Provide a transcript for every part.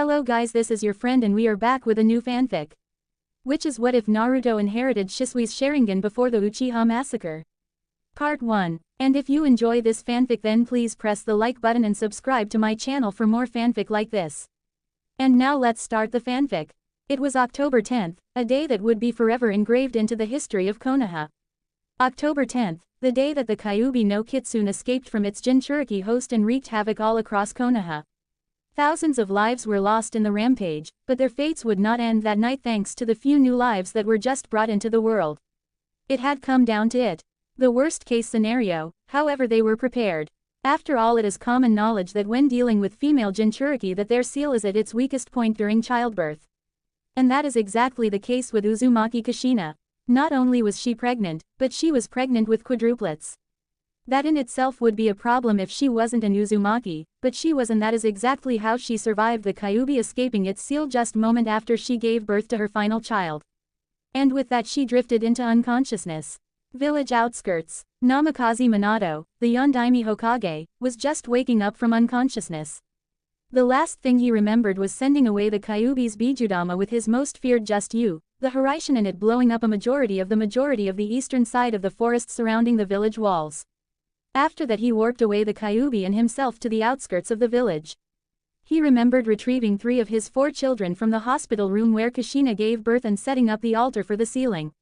Hello guys, this is your friend and we are back with a new fanfic. Which is what if Naruto inherited Shisui's Sharingan before the Uchiha Massacre? Part 1. And if you enjoy this fanfic then please press the like button and subscribe to my channel for more fanfic like this. And now let's start the fanfic. It was October 10th, a day that would be forever engraved into the history of Konoha. October 10th, the day that the Kyuubi no Kitsune escaped from its Jinchuriki host and wreaked havoc all across Konoha. Thousands of lives were lost in the rampage, but their fates would not end that night thanks to the few new lives that were just brought into the world. It had come down to it. The worst-case scenario, however they were prepared. After all, it is common knowledge that when dealing with female Jinchuriki that their seal is at its weakest point during childbirth. And that is exactly the case with Uzumaki Kushina. Not only was she pregnant, but she was pregnant with quadruplets. That in itself would be a problem if she wasn't an Uzumaki, but she was, and that is exactly how she survived the Kyuubi escaping its seal just moment after she gave birth to her final child. And with that she drifted into unconsciousness. Village outskirts. Namikaze Minato, the Yondaime Hokage, was just waking up from unconsciousness. The last thing he remembered was sending away the Kyuubi's Bijudama with his most feared just you, the Hiraishin, and it blowing up a majority of the eastern side of the forest surrounding the village walls. After that he warped away the Kyuubi and himself to the outskirts of the village. He remembered retrieving 3 of his 4 children from the hospital room where Kushina gave birth and setting up the altar for the sealing.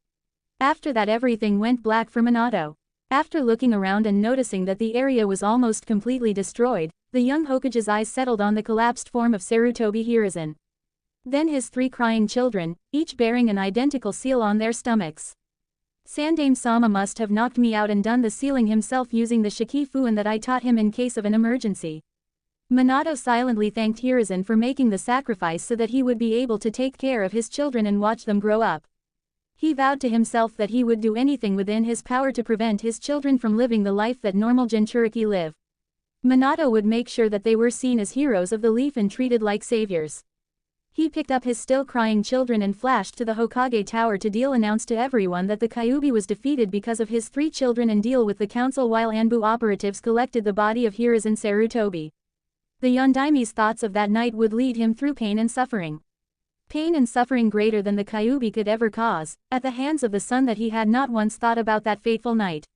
After that everything went black for Minato. After looking around and noticing that the area was almost completely destroyed, the young Hokage's eyes settled on the collapsed form of Sarutobi Hiruzen. Then his 3 crying children, each bearing an identical seal on their stomachs. Sandaime-sama must have knocked me out and done the sealing himself using the Shikifuin that I taught him in case of an emergency. Minato silently thanked Hiruzen for making the sacrifice so that he would be able to take care of his children and watch them grow up. He vowed to himself that he would do anything within his power to prevent his children from living the life that normal Jinchuriki live. Minato would make sure that they were seen as heroes of the leaf and treated like saviors. He picked up his still crying children and flashed to the Hokage tower to announce to everyone that the Kyuubi was defeated because of his 3 children and deal with the council while Anbu operatives collected the body of Hiruzen Sarutobi. The Yondaime's thoughts of that night would lead him through pain and suffering. Pain and suffering greater than the Kyuubi could ever cause, at the hands of the son that he had not once thought about that fateful night.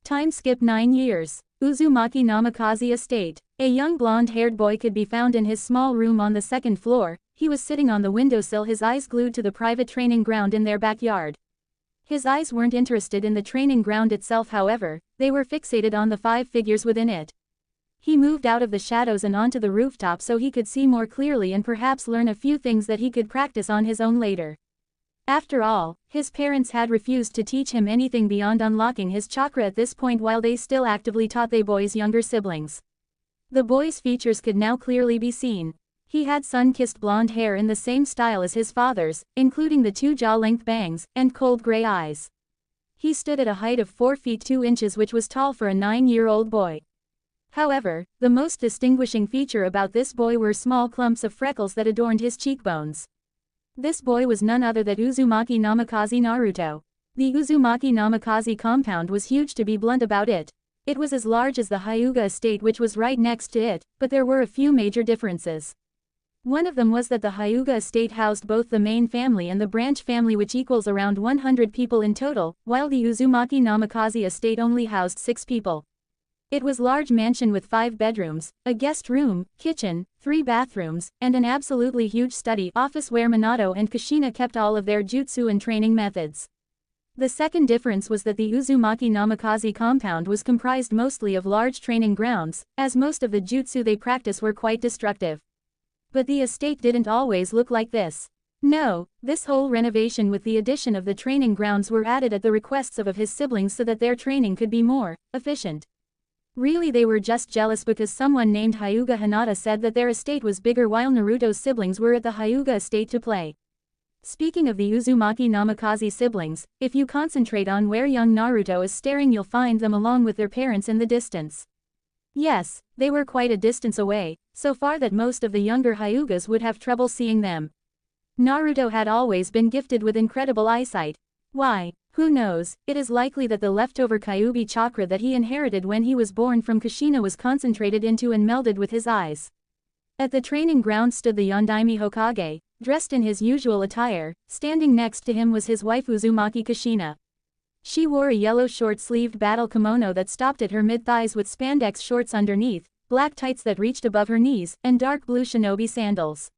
Time skip 9 years. Uzumaki Namikaze Estate. A young blonde-haired boy could be found in his small room on the 2nd floor. He was sitting on the windowsill, his eyes glued to the private training ground in their backyard. His eyes weren't interested in the training ground itself, however, they were fixated on the 5 figures within it. He moved out of the shadows and onto the rooftop so he could see more clearly and perhaps learn a few things that he could practice on his own later. After all, his parents had refused to teach him anything beyond unlocking his chakra at this point, while they still actively taught the boy's younger siblings. The boy's features could now clearly be seen. He had sun-kissed blonde hair in the same style as his father's, including the 2 jaw-length bangs, and cold gray eyes. He stood at a height of 4 feet 2 inches, which was tall for a 9-year-old boy. However, the most distinguishing feature about this boy were small clumps of freckles that adorned his cheekbones. This boy was none other than Uzumaki Namikaze Naruto. The Uzumaki Namikaze compound was huge, to be blunt about it. It was as large as the Hyuga estate, which was right next to it, but there were a few major differences. One of them was that the Hyuga estate housed both the main family and the branch family, which equals around 100 people in total, while the Uzumaki Namikaze estate only housed 6 people. It was a large mansion with 5 bedrooms, a guest room, kitchen, 3 bathrooms, and an absolutely huge study office where Minato and Kushina kept all of their jutsu and training methods. The second difference was that the Uzumaki Namikaze compound was comprised mostly of large training grounds, as most of the jutsu they practice were quite destructive. But the estate didn't always look like this. No, this whole renovation with the addition of the training grounds were added at the requests of his siblings so that their training could be more efficient. Really, they were just jealous because someone named Hyuga Hinata said that their estate was bigger while Naruto's siblings were at the Hyuga estate to play. Speaking of the Uzumaki Namikaze siblings, if you concentrate on where young Naruto is staring, you'll find them along with their parents in the distance. Yes, they were quite a distance away, so far that most of the younger Hyugas would have trouble seeing them. Naruto had always been gifted with incredible eyesight. Why? Who knows? It is likely that the leftover Kyuubi chakra that he inherited when he was born from Kushina was concentrated into and melded with his eyes. At the training ground stood the Yondaime Hokage, dressed in his usual attire. Standing next to him was his wife Uzumaki Kushina. She wore a yellow short-sleeved battle kimono that stopped at her mid-thighs with spandex shorts underneath, black tights that reached above her knees, and dark blue shinobi sandals.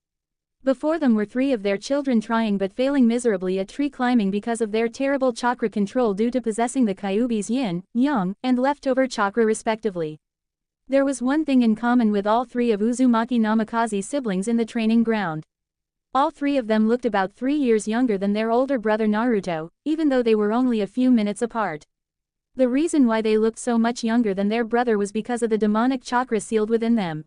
Before them were 3 of their children trying but failing miserably at tree climbing because of their terrible chakra control due to possessing the Kyuubi's yin, yang, and leftover chakra respectively. There was one thing in common with all 3 of Uzumaki Namikaze's siblings in the training ground. All 3 of them looked about 3 years younger than their older brother Naruto, even though they were only a few minutes apart. The reason why they looked so much younger than their brother was because of the demonic chakra sealed within them.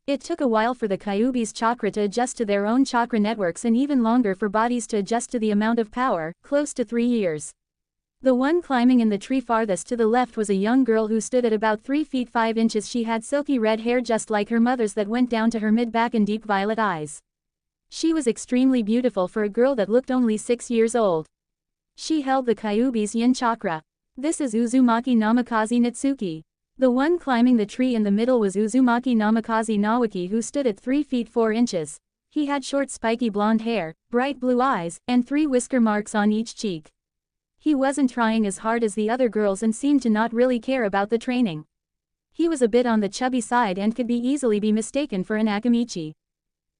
It took a while for the Kyuubi's chakra to adjust to their own chakra networks and even longer for bodies to adjust to the amount of power, close to 3 years. The one climbing in the tree farthest to the left was a young girl who stood at about 3 feet 5 inches. She had silky red hair just like her mother's that went down to her mid-back and deep violet eyes. She was extremely beautiful for a girl that looked only 6 years old. She held the Kyuubi's yin chakra. This is Uzumaki Namikaze Natsuki. The one climbing the tree in the middle was Uzumaki Namikaze Nawaki, who stood at 3 feet 4 inches. He had short spiky blonde hair, bright blue eyes, and 3 whisker marks on each cheek. He wasn't trying as hard as the other girls and seemed to not really care about the training. He was a bit on the chubby side and could easily be mistaken for an Akamichi.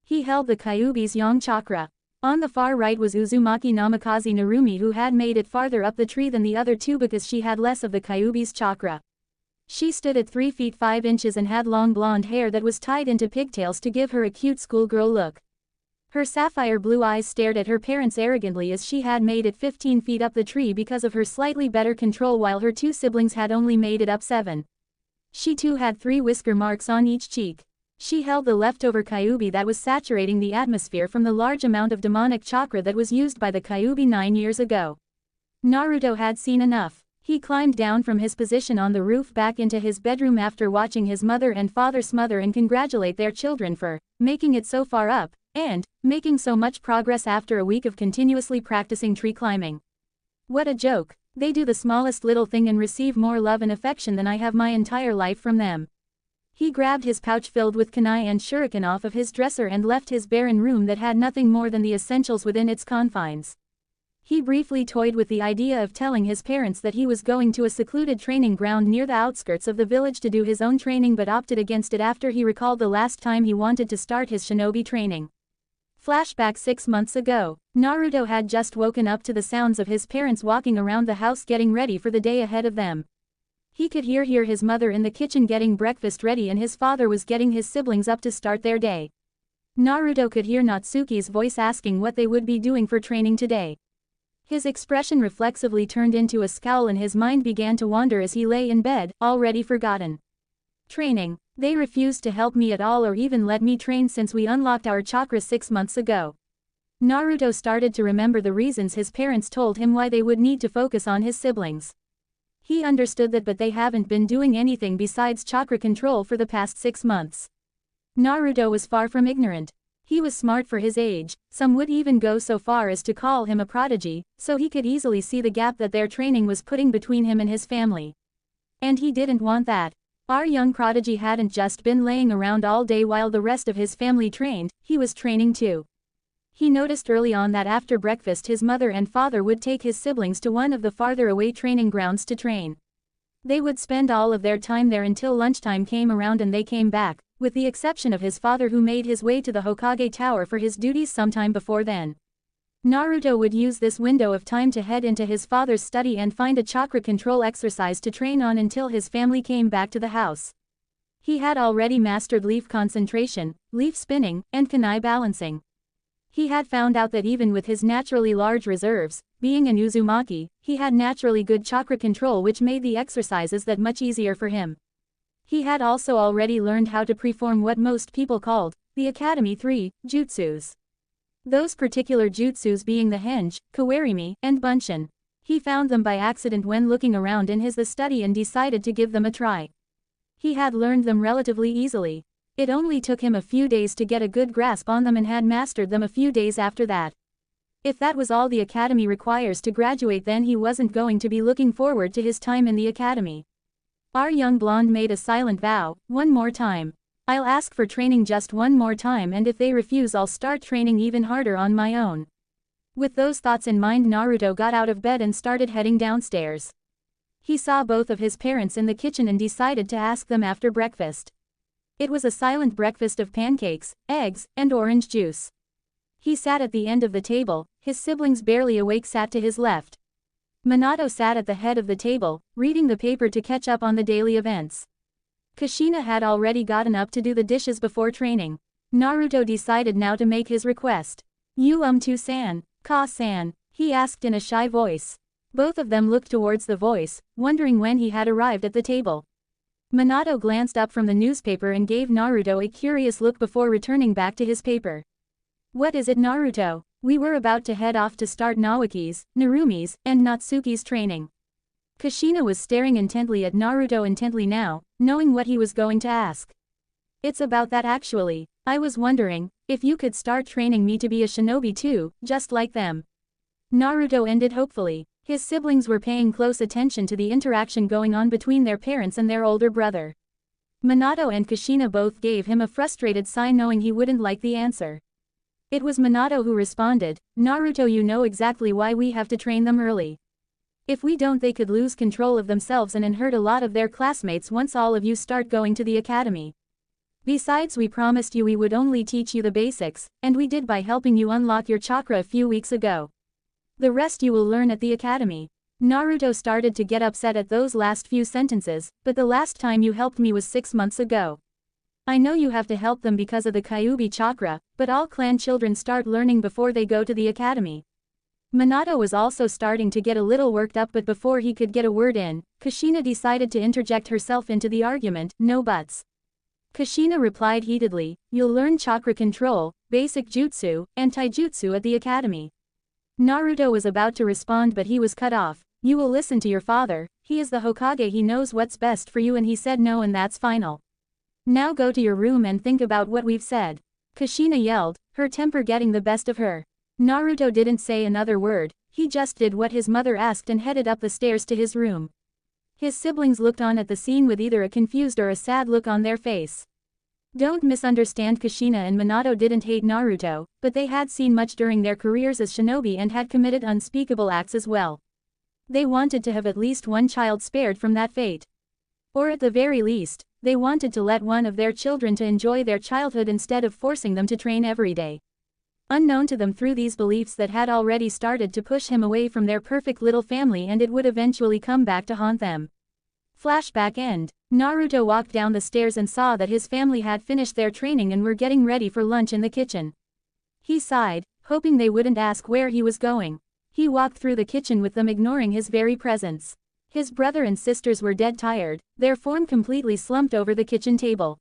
He held the Kyuubi's yang chakra. On the far right was Uzumaki Namikaze Narumi, who had made it farther up the tree than the other 2 because she had less of the Kyuubi's chakra. She stood at 3 feet 5 inches and had long blonde hair that was tied into pigtails to give her a cute schoolgirl look. Her sapphire blue eyes stared at her parents arrogantly as she had made it 15 feet up the tree because of her slightly better control, while her 2 siblings had only made it up 7. She too had 3 whisker marks on each cheek. She held the leftover Kyuubi that was saturating the atmosphere from the large amount of demonic chakra that was used by the Kyuubi 9 years ago. Naruto had seen enough. He climbed down from his position on the roof back into his bedroom after watching his mother and father smother and congratulate their children for making it so far up, and making so much progress after a week of continuously practicing tree climbing. What a joke. They do the smallest little thing and receive more love and affection than I have my entire life from them. He grabbed his pouch filled with kunai and shuriken off of his dresser and left his barren room that had nothing more than the essentials within its confines. He briefly toyed with the idea of telling his parents that he was going to a secluded training ground near the outskirts of the village to do his own training, but opted against it after he recalled the last time he wanted to start his shinobi training. Flashback 6 months ago. Naruto had just woken up to the sounds of his parents walking around the house getting ready for the day ahead of them. He could hear his mother in the kitchen getting breakfast ready and his father was getting his siblings up to start their day. Naruto could hear Natsuki's voice asking what they would be doing for training today. His expression reflexively turned into a scowl and his mind began to wander as he lay in bed, already forgotten. Training. They refused to help me at all or even let me train since we unlocked our chakra 6 months ago. Naruto started to remember the reasons his parents told him why they would need to focus on his siblings. He understood that, but they haven't been doing anything besides chakra control for the past 6 months. Naruto was far from ignorant. He was smart for his age, some would even go so far as to call him a prodigy, so he could easily see the gap that their training was putting between him and his family. And he didn't want that. Our young prodigy hadn't just been laying around all day while the rest of his family trained, he was training too. He noticed early on that after breakfast his mother and father would take his siblings to one of the farther away training grounds to train. They would spend all of their time there until lunchtime came around and they came back, with the exception of his father who made his way to the Hokage Tower for his duties sometime before then. Naruto would use this window of time to head into his father's study and find a chakra control exercise to train on until his family came back to the house. He had already mastered leaf concentration, leaf spinning, and kunai balancing. He had found out that even with his naturally large reserves, being an Uzumaki, he had naturally good chakra control, which made the exercises that much easier for him. He had also already learned how to perform what most people called the Academy 3 jutsus. Those particular jutsus being the henge, kawarimi, and bunshin. He found them by accident when looking around in his study and decided to give them a try. He had learned them relatively easily. It only took him a few days to get a good grasp on them and had mastered them a few days after that. If that was all the academy requires to graduate, then he wasn't going to be looking forward to his time in the academy. Our young blonde made a silent vow, one more time. I'll ask for training just one more time, and if they refuse I'll start training even harder on my own. With those thoughts in mind, Naruto got out of bed and started heading downstairs. He saw both of his parents in the kitchen and decided to ask them after breakfast. It was a silent breakfast of pancakes, eggs, and orange juice. He sat at the end of the table, his siblings barely awake sat to his left. Minato sat at the head of the table, reading the paper to catch up on the daily events. Kushina had already gotten up to do the dishes before training. Naruto decided now to make his request. To-san, Ka-san, he asked in a shy voice. Both of them looked towards the voice, wondering when he had arrived at the table. Minato glanced up from the newspaper and gave Naruto a curious look before returning back to his paper. What is it, Naruto? We were about to head off to start Naoki's, Narumi's, and Natsuki's training. Kushina was staring intently at Naruto now, knowing what he was going to ask. It's about that actually. I was wondering if you could start training me to be a shinobi too, just like them. Naruto ended hopefully. His siblings were paying close attention to the interaction going on between their parents and their older brother. Minato and Kushina both gave him a frustrated sigh, knowing he wouldn't like the answer. It was Minato who responded, Naruto, you know exactly why we have to train them early. If we don't, they could lose control of themselves and hurt a lot of their classmates once all of you start going to the academy. Besides, we promised you we would only teach you the basics, and we did by helping you unlock your chakra a few weeks ago. The rest you will learn at the academy. Naruto started to get upset at those last few sentences, but the last time you helped me was 6 months ago. I know you have to help them because of the Kyuubi chakra, but all clan children start learning before they go to the academy. Minato was also starting to get a little worked up, but before he could get a word in, Kushina decided to interject herself into the argument, no buts. Kushina replied heatedly, you'll learn chakra control, basic jutsu, and taijutsu at the academy. Naruto was about to respond, but he was cut off. You will listen to your father, he is the Hokage, he knows what's best for you, and he said no, and that's final. Now go to your room and think about what we've said. Kushina yelled, her temper getting the best of her. Naruto didn't say another word, he just did what his mother asked and headed up the stairs to his room. His siblings looked on at the scene with either a confused or a sad look on their face. Don't misunderstand, Kushina and Minato didn't hate Naruto, but they had seen much during their careers as shinobi and had committed unspeakable acts as well. They wanted to have at least one child spared from that fate. Or at the very least, they wanted to let one of their children to enjoy their childhood instead of forcing them to train every day. Unknown to them through these beliefs that had already started to push him away from their perfect little family, and it would eventually come back to haunt them. Flashback end. Naruto walked down the stairs and saw that his family had finished their training and were getting ready for lunch in the kitchen. He sighed, hoping they wouldn't ask where he was going. He walked through the kitchen with them, ignoring his very presence. His brother and sisters were dead tired, their form completely slumped over the kitchen table.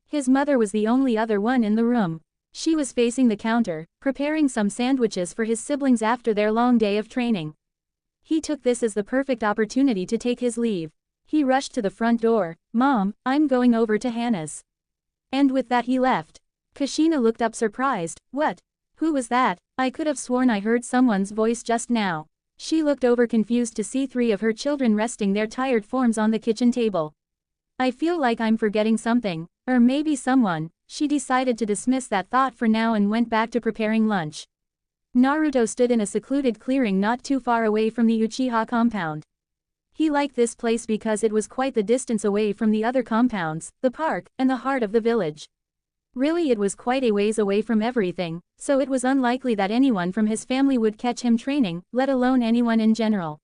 His mother was the only other one in the room. She was facing the counter, preparing some sandwiches for his siblings after their long day of training. He took this as the perfect opportunity to take his leave. He rushed to the front door. Mom, I'm going over to Hannah's. And with that he left. Kushina looked up surprised. What? Who was that? I could have sworn I heard someone's voice just now. She looked over confused to see 3 of her children resting their tired forms on the kitchen table. I feel like I'm forgetting something, or maybe someone. She decided to dismiss that thought for now and went back to preparing lunch. Naruto stood in a secluded clearing not too far away from the Uchiha compound. He liked this place because it was quite the distance away from the other compounds, the park, and the heart of the village. Really, it was quite a ways away from everything, so it was unlikely that anyone from his family would catch him training, let alone anyone in general.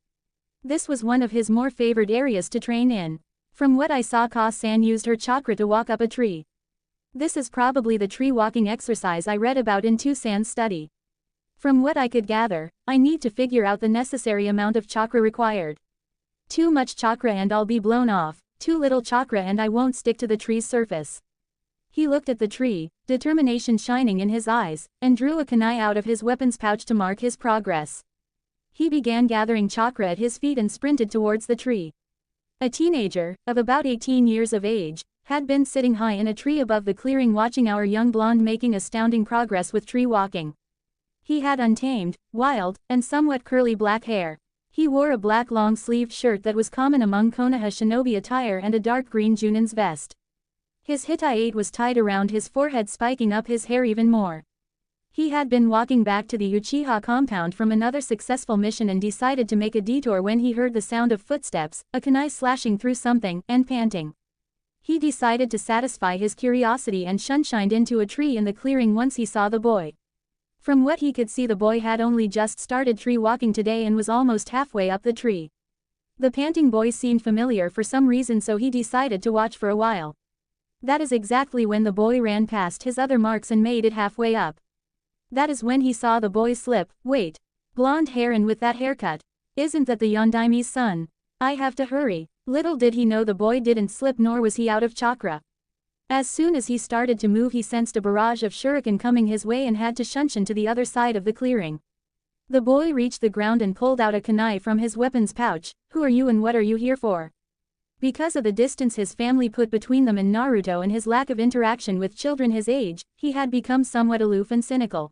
This was one of his more favored areas to train in. From what I saw, Ka-san used her chakra to walk up a tree. This is probably the tree walking exercise I read about in To-san's study. From what I could gather, I need to figure out the necessary amount of chakra required. Too much chakra and I'll be blown off, too little chakra and I won't stick to the tree's surface. He looked at the tree, determination shining in his eyes, and drew a kunai out of his weapons pouch to mark his progress. He began gathering chakra at his feet and sprinted towards the tree. A teenager, of about 18 years of age, had been sitting high in a tree above the clearing watching our young blonde making astounding progress with tree walking. He had untamed, wild, and somewhat curly black hair. He wore a black long-sleeved shirt that was common among Konoha shinobi attire and a dark green Junin's vest. His hitai was tied around his forehead, spiking up his hair even more. He had been walking back to the Uchiha compound from another successful mission and decided to make a detour when he heard the sound of footsteps, a kunai slashing through something, and panting. He decided to satisfy his curiosity and shunshined into a tree in the clearing once he saw the boy. From what he could see, the boy had only just started tree walking today and was almost halfway up the tree. The panting boy seemed familiar for some reason, so he decided to watch for a while. That is exactly when the boy ran past his other marks and made it halfway up. That is when he saw the boy slip. Wait. Blonde hair and with that haircut. Isn't that the Yondaime's son? I have to hurry. Little did he know the boy didn't slip, nor was he out of chakra. As soon as he started to move, he sensed a barrage of shuriken coming his way and had to shunshin to the other side of the clearing. The boy reached the ground and pulled out a kunai from his weapons pouch. Who are you and what are you here for? Because of the distance his family put between them and Naruto and his lack of interaction with children his age, he had become somewhat aloof and cynical.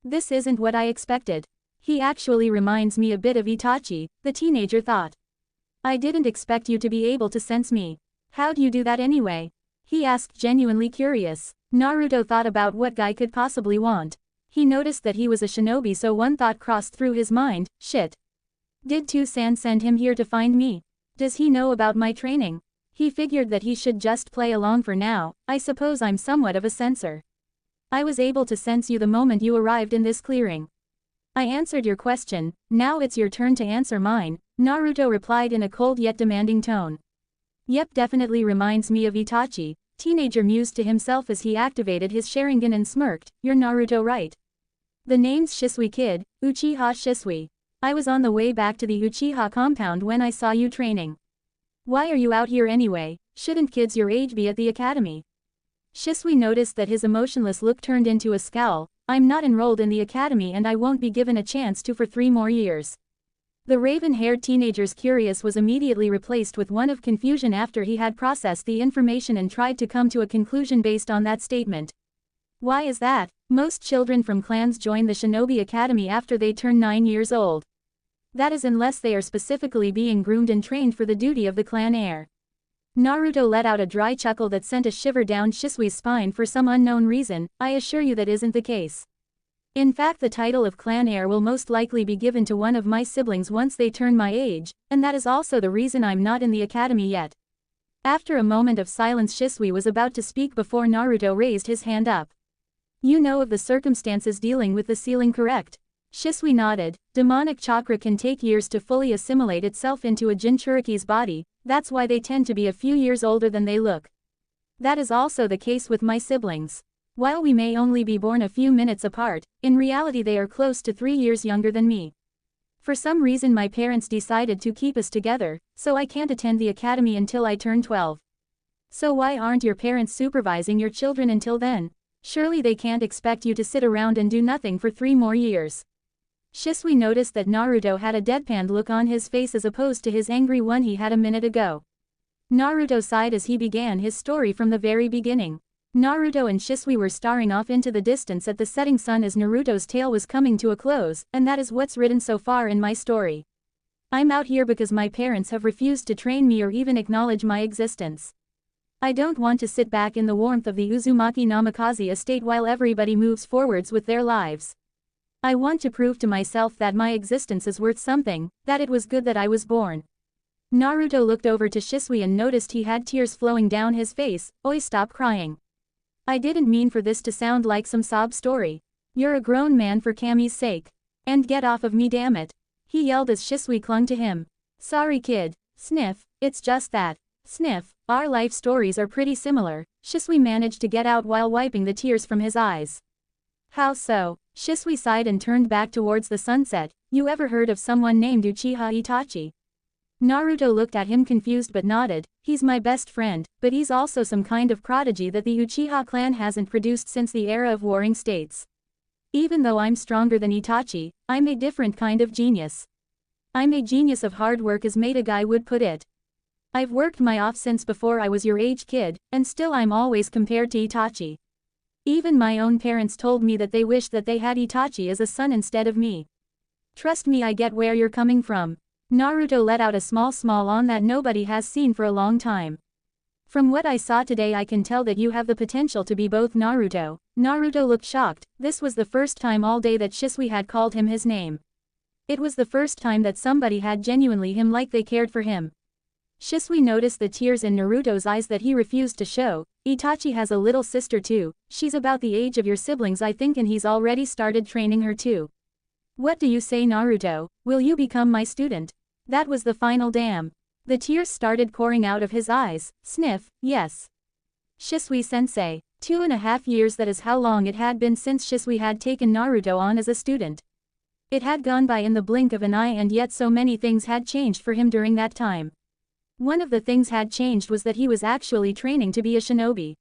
This isn't what I expected. He actually reminds me a bit of Itachi, the teenager thought. I didn't expect you to be able to sense me. How'd you do that anyway? He asked, genuinely curious. Naruto thought about what guy could possibly want. He noticed that he was a shinobi, so one thought crossed through his mind, shit. Did Toussaint send him here to find me? Does he know about my training? He figured that he should just play along for now. I suppose I'm somewhat of a sensor. I was able to sense you the moment you arrived in this clearing. I answered your question, now it's your turn to answer mine, Naruto replied in a cold yet demanding tone. Yep, definitely reminds me of Itachi, teenager mused to himself as he activated his Sharingan and smirked. You're Naruto, right? The name's Shisui kid, Uchiha Shisui. I was on the way back to the Uchiha compound when I saw you training. Why are you out here anyway? Shouldn't kids your age be at the academy? Shisui noticed that his emotionless look turned into a scowl. I'm not enrolled in the academy and I won't be given a chance to for 3 more years. The raven-haired teenager's curious was immediately replaced with one of confusion after he had processed the information and tried to come to a conclusion based on that statement. Why is that? Most children from clans join the Shinobi Academy after they turn 9 years old. That is, unless they are specifically being groomed and trained for the duty of the clan heir. Naruto let out a dry chuckle that sent a shiver down Shisui's spine for some unknown reason. I assure you that isn't the case. In fact, the title of clan heir will most likely be given to one of my siblings once they turn my age, and that is also the reason I'm not in the academy yet. After a moment of silence, Shisui was about to speak before Naruto raised his hand up. You know of the circumstances dealing with the sealing, correct? Shisui nodded. Demonic chakra can take years to fully assimilate itself into a Jinchuriki's body, that's why they tend to be a few years older than they look. That is also the case with my siblings. While we may only be born a few minutes apart, in reality they are close to 3 years younger than me. For some reason my parents decided to keep us together, so I can't attend the academy until I turn 12. So why aren't your parents supervising your children until then? Surely they can't expect you to sit around and do nothing for 3 more years. Shisui noticed that Naruto had a deadpan look on his face as opposed to his angry one he had a minute ago. Naruto sighed as he began his story from the very beginning. Naruto and Shisui were staring off into the distance at the setting sun as Naruto's tale was coming to a close, and that is what's written so far in my story. I'm out here because my parents have refused to train me or even acknowledge my existence. I don't want to sit back in the warmth of the Uzumaki Namikaze estate while everybody moves forwards with their lives. I want to prove to myself that my existence is worth something, that it was good that I was born. Naruto looked over to Shisui and noticed he had tears flowing down his face. Oi, stop crying. I didn't mean for this to sound like some sob story. You're a grown man, for Kami's sake. And get off of me, damn it. He yelled as Shisui clung to him. Sorry kid. Sniff, it's just that. Sniff, our life stories are pretty similar, Shisui managed to get out while wiping the tears from his eyes. How so? Shisui sighed and turned back towards the sunset. You ever heard of someone named Uchiha Itachi? Naruto looked at him confused but nodded. He's my best friend, but he's also some kind of prodigy that the Uchiha clan hasn't produced since the era of warring states. Even though I'm stronger than Itachi, I'm a different kind of genius. I'm a genius of hard work, as Maida guy would put it. I've worked my off since before I was your age, kid, and still I'm always compared to Itachi. Even my own parents told me that they wished that they had Itachi as a son instead of me. Trust me, I get where you're coming from. Naruto let out a small on that nobody has seen for a long time. From what I saw today I can tell that you have the potential to be both Naruto. Naruto looked shocked. This was the first time all day that Shisui had called him his name. It was the first time that somebody had genuinely him like they cared for him. Shisui noticed the tears in Naruto's eyes that he refused to show. Itachi has a little sister too. She's about the age of your siblings I think, and he's already started training her too. What do you say, Naruto? Will you become my student? That was the final damn. The tears started pouring out of his eyes. Sniff, yes. Shisui-sensei. 2.5 years, that is how long it had been since Shisui had taken Naruto on as a student. It had gone by in the blink of an eye, and yet so many things had changed for him during that time. One of the things had changed was that he was actually training to be a shinobi.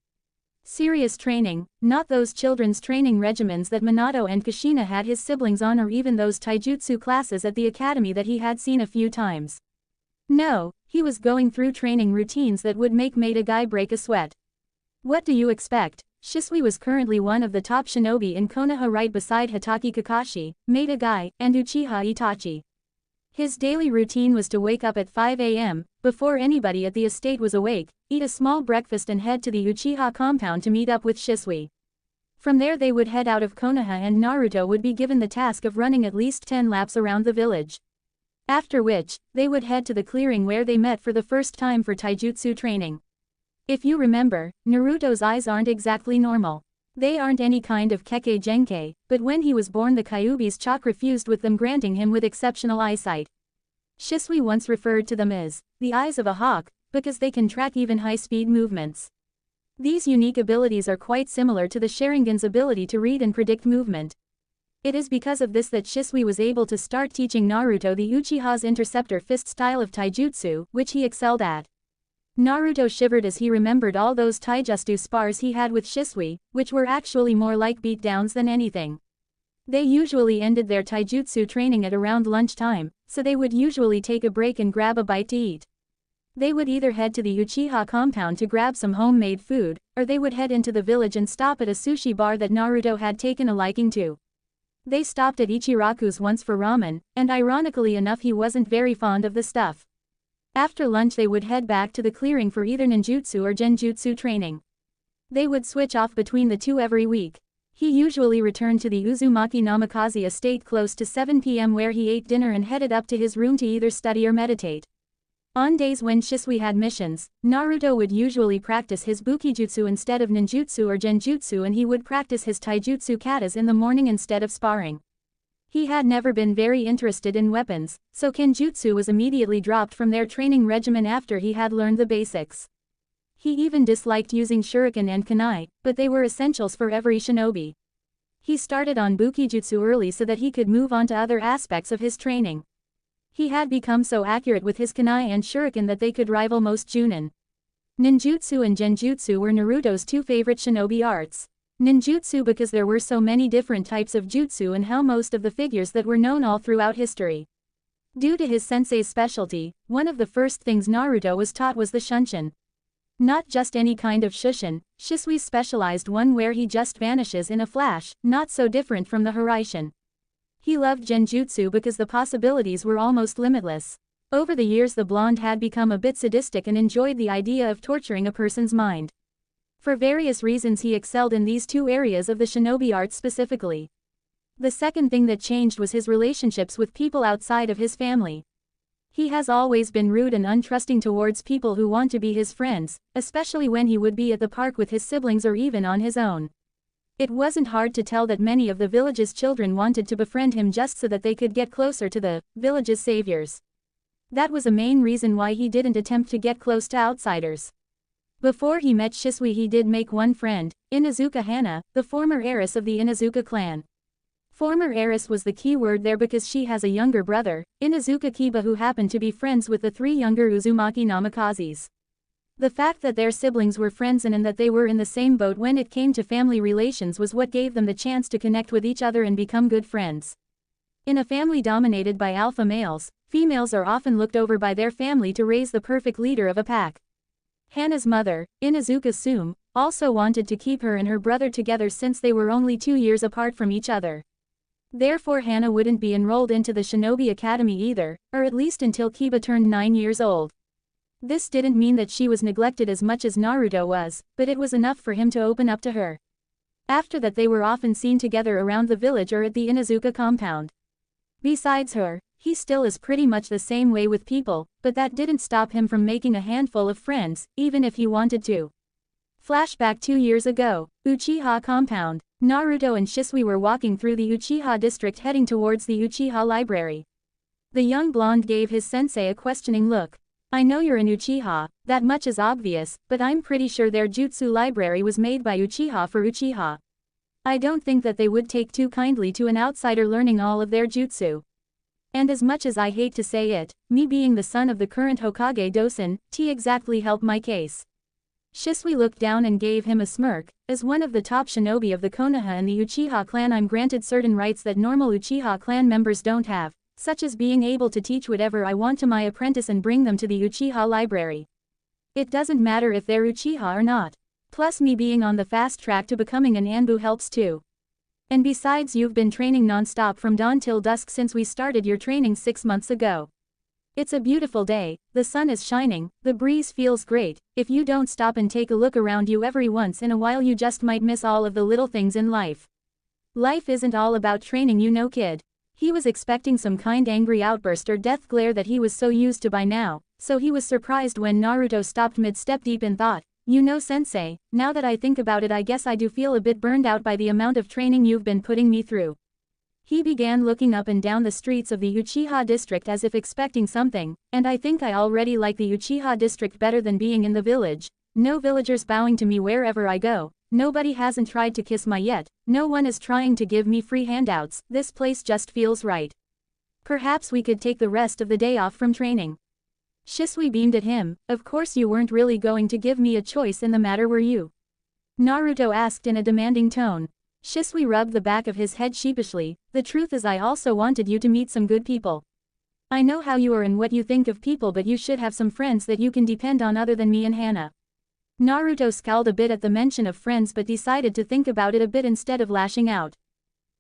Serious training, not those children's training regimens that Minato and Kushina had his siblings on, or even those taijutsu classes at the academy that he had seen a few times. No, he was going through training routines that would make a guy break a sweat. What do you expect? Shisui was currently one of the top shinobi in Konoha, right beside Hatake Kakashi, Maida Guy, and Uchiha Itachi. His daily routine was to wake up at 5 a.m., before anybody at the estate was awake, eat a small breakfast and head to the Uchiha compound to meet up with Shisui. From there they would head out of Konoha and Naruto would be given the task of running at least 10 laps around the village. After which, they would head to the clearing where they met for the first time for taijutsu training. If you remember, Naruto's eyes aren't exactly normal. They aren't any kind of keke genkai, but when he was born the Kyuubi's chakra fused with them, granting him with exceptional eyesight. Shisui once referred to them as the eyes of a hawk, because they can track even high-speed movements. These unique abilities are quite similar to the Sharingan's ability to read and predict movement. It is because of this that Shisui was able to start teaching Naruto the Uchiha's interceptor fist style of taijutsu, which he excelled at. Naruto shivered as he remembered all those taijutsu spars he had with Shisui, which were actually more like beatdowns than anything. They usually ended their taijutsu training at around lunchtime, so they would usually take a break and grab a bite to eat. They would either head to the Uchiha compound to grab some homemade food, or they would head into the village and stop at a sushi bar that Naruto had taken a liking to. They stopped at Ichiraku's once for ramen, and ironically enough he wasn't very fond of the stuff. After lunch they would head back to the clearing for either ninjutsu or genjutsu training. They would switch off between the two every week. He usually returned to the Uzumaki Namikaze estate close to 7 p.m. where he ate dinner and headed up to his room to either study or meditate. On days when Shisui had missions, Naruto would usually practice his bukijutsu instead of ninjutsu or genjutsu, and he would practice his taijutsu katas in the morning instead of sparring. He had never been very interested in weapons, so kenjutsu was immediately dropped from their training regimen after he had learned the basics. He even disliked using shuriken and kunai, but they were essentials for every shinobi. He started on bukijutsu early so that he could move on to other aspects of his training. He had become so accurate with his kunai and shuriken that they could rival most junin. Ninjutsu and genjutsu were Naruto's two favorite shinobi arts. Ninjutsu because there were so many different types of jutsu and how most of the figures that were known all throughout history. Due to his sensei's specialty, one of the first things Naruto was taught was the shunshin. Not just any kind of shushin, Shisui's specialized one where he just vanishes in a flash, not so different from the Hiraishin. He loved genjutsu because the possibilities were almost limitless. Over the years the blonde had become a bit sadistic and enjoyed the idea of torturing a person's mind. For various reasons he excelled in these two areas of the shinobi arts specifically. The second thing that changed was his relationships with people outside of his family. He has always been rude and untrusting towards people who want to be his friends, especially when he would be at the park with his siblings or even on his own. It wasn't hard to tell that many of the village's children wanted to befriend him just so that they could get closer to the village's saviors. That was a main reason why he didn't attempt to get close to outsiders. Before he met Shisui he did make one friend, Inuzuka Hana, the former heiress of the Inuzuka clan. Former heiress was the key word there because she has a younger brother, Inuzuka Kiba, who happened to be friends with the three younger Uzumaki Namikazes. The fact that their siblings were friends and that they were in the same boat when it came to family relations was what gave them the chance to connect with each other and become good friends. In a family dominated by alpha males, females are often looked over by their family to raise the perfect leader of a pack. Hana's mother, Inuzuka Sume, also wanted to keep her and her brother together since they were only 2 years apart from each other. Therefore Hana wouldn't be enrolled into the Shinobi Academy either, or at least until Kiba turned 9 years old. This didn't mean that she was neglected as much as Naruto was, but it was enough for him to open up to her. After that they were often seen together around the village or at the Inuzuka compound. Besides her, he still is pretty much the same way with people, but that didn't stop him from making a handful of friends, even if he wanted to. Flashback 2 years ago, Uchiha compound. Naruto and Shisui were walking through the Uchiha district heading towards the Uchiha library. The young blonde gave his sensei a questioning look. I know you're an Uchiha, that much is obvious, but I'm pretty sure their jutsu library was made by Uchiha for Uchiha. I don't think that they would take too kindly to an outsider learning all of their jutsu. And as much as I hate to say it, me being the son of the current Hokage doesn't exactly help my case. Shisui looked down and gave him a smirk. As one of the top shinobi of the Konoha and the Uchiha clan, I'm granted certain rights that normal Uchiha clan members don't have, such as being able to teach whatever I want to my apprentice and bring them to the Uchiha library. It doesn't matter if they're Uchiha or not. Plus me being on the fast track to becoming an Anbu helps too. And besides, you've been training non-stop from dawn till dusk since we started your training 6 months ago. It's a beautiful day, the sun is shining, the breeze feels great. If you don't stop and take a look around you every once in a while, you just might miss all of the little things in life. Life isn't all about training, you know, kid. He was expecting some kind angry outburst or death glare that he was so used to by now, so he was surprised when Naruto stopped mid-step deep in thought. You know, sensei, now that I think about it, I guess I do feel a bit burned out by the amount of training you've been putting me through. He began looking up and down the streets of the Uchiha district as if expecting something, and I think I already like the Uchiha district better than being in the village. No villagers bowing to me wherever I go. Nobody hasn't tried to kiss my yet, no one is trying to give me free handouts, this place just feels right. Perhaps we could take the rest of the day off from training. Shisui beamed at him. Of course you weren't really going to give me a choice in the matter, were you? Naruto asked in a demanding tone. Shisui rubbed the back of his head sheepishly. The truth is, I also wanted you to meet some good people. I know how you are and what you think of people, but you should have some friends that you can depend on other than me and Hana. Naruto scowled a bit at the mention of friends but decided to think about it a bit instead of lashing out.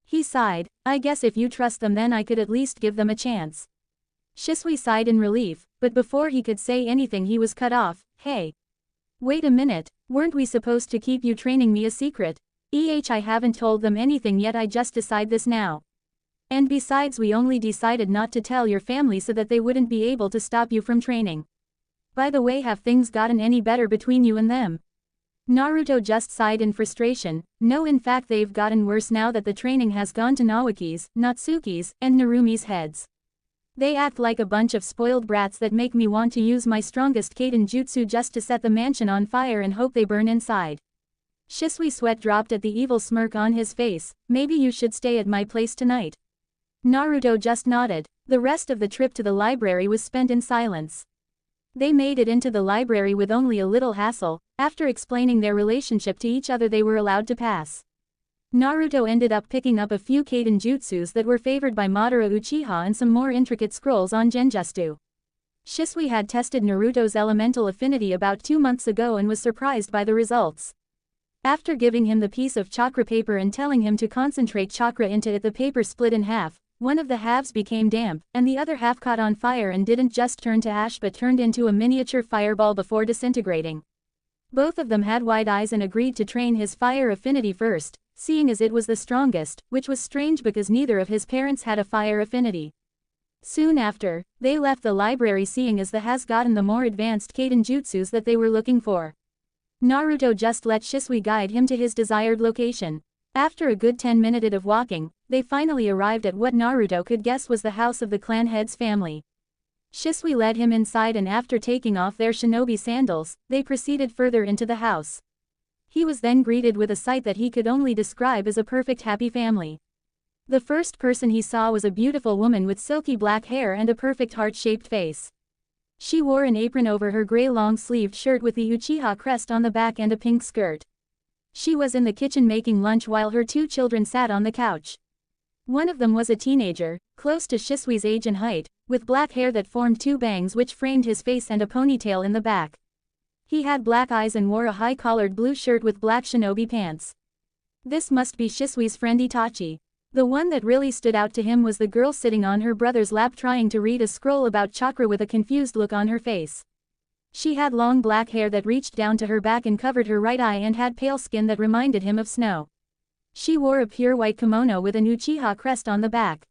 He sighed. I guess if you trust them then I could at least give them a chance. Shisui sighed in relief, but before he could say anything he was cut off. Hey. Wait a minute, weren't we supposed to keep you training me a secret? I haven't told them anything yet, I just decide this now. And besides, we only decided not to tell your family so that they wouldn't be able to stop you from training. By the way, have things gotten any better between you and them? Naruto just sighed in frustration. No, in fact they've gotten worse now that the training has gone to Naoki's, Natsuki's, and Narumi's heads. They act like a bunch of spoiled brats that make me want to use my strongest Kaden jutsu just to set the mansion on fire and hope they burn inside. Shisui's sweat dropped at the evil smirk on his face. Maybe you should stay at my place tonight. Naruto just nodded. The rest of the trip to the library was spent in silence. They made it into the library with only a little hassle. After explaining their relationship to each other, they were allowed to pass. Naruto ended up picking up a few Kaden jutsus that were favored by Madara Uchiha and some more intricate scrolls on Genjutsu. Shisui had tested Naruto's elemental affinity about 2 months ago and was surprised by the results. After giving him the piece of chakra paper and telling him to concentrate chakra into it, the paper split in half. One of the halves became damp, and the other half caught on fire and didn't just turn to ash but turned into a miniature fireball before disintegrating. Both of them had wide eyes and agreed to train his fire affinity first, seeing as it was the strongest, which was strange because neither of his parents had a fire affinity. Soon after, they left the library seeing as the has gotten the more advanced Kaden jutsus that they were looking for. Naruto just let Shisui guide him to his desired location. After a good 10 minutes of walking, they finally arrived at what Naruto could guess was the house of the clan head's family. Shisui led him inside and after taking off their shinobi sandals, they proceeded further into the house. He was then greeted with a sight that he could only describe as a perfect happy family. The first person he saw was a beautiful woman with silky black hair and a perfect heart-shaped face. She wore an apron over her gray long-sleeved shirt with the Uchiha crest on the back and a pink skirt. She was in the kitchen making lunch while her 2 children sat on the couch. One of them was a teenager, close to Shisui's age and height, with black hair that formed 2 bangs which framed his face and a ponytail in the back. He had black eyes and wore a high-collared blue shirt with black shinobi pants. This must be Shisui's friend Itachi. The one that really stood out to him was the girl sitting on her brother's lap trying to read a scroll about chakra with a confused look on her face. She had long black hair that reached down to her back and covered her right eye and had pale skin that reminded him of snow. She wore a pure white kimono with an Uchiha crest on the back.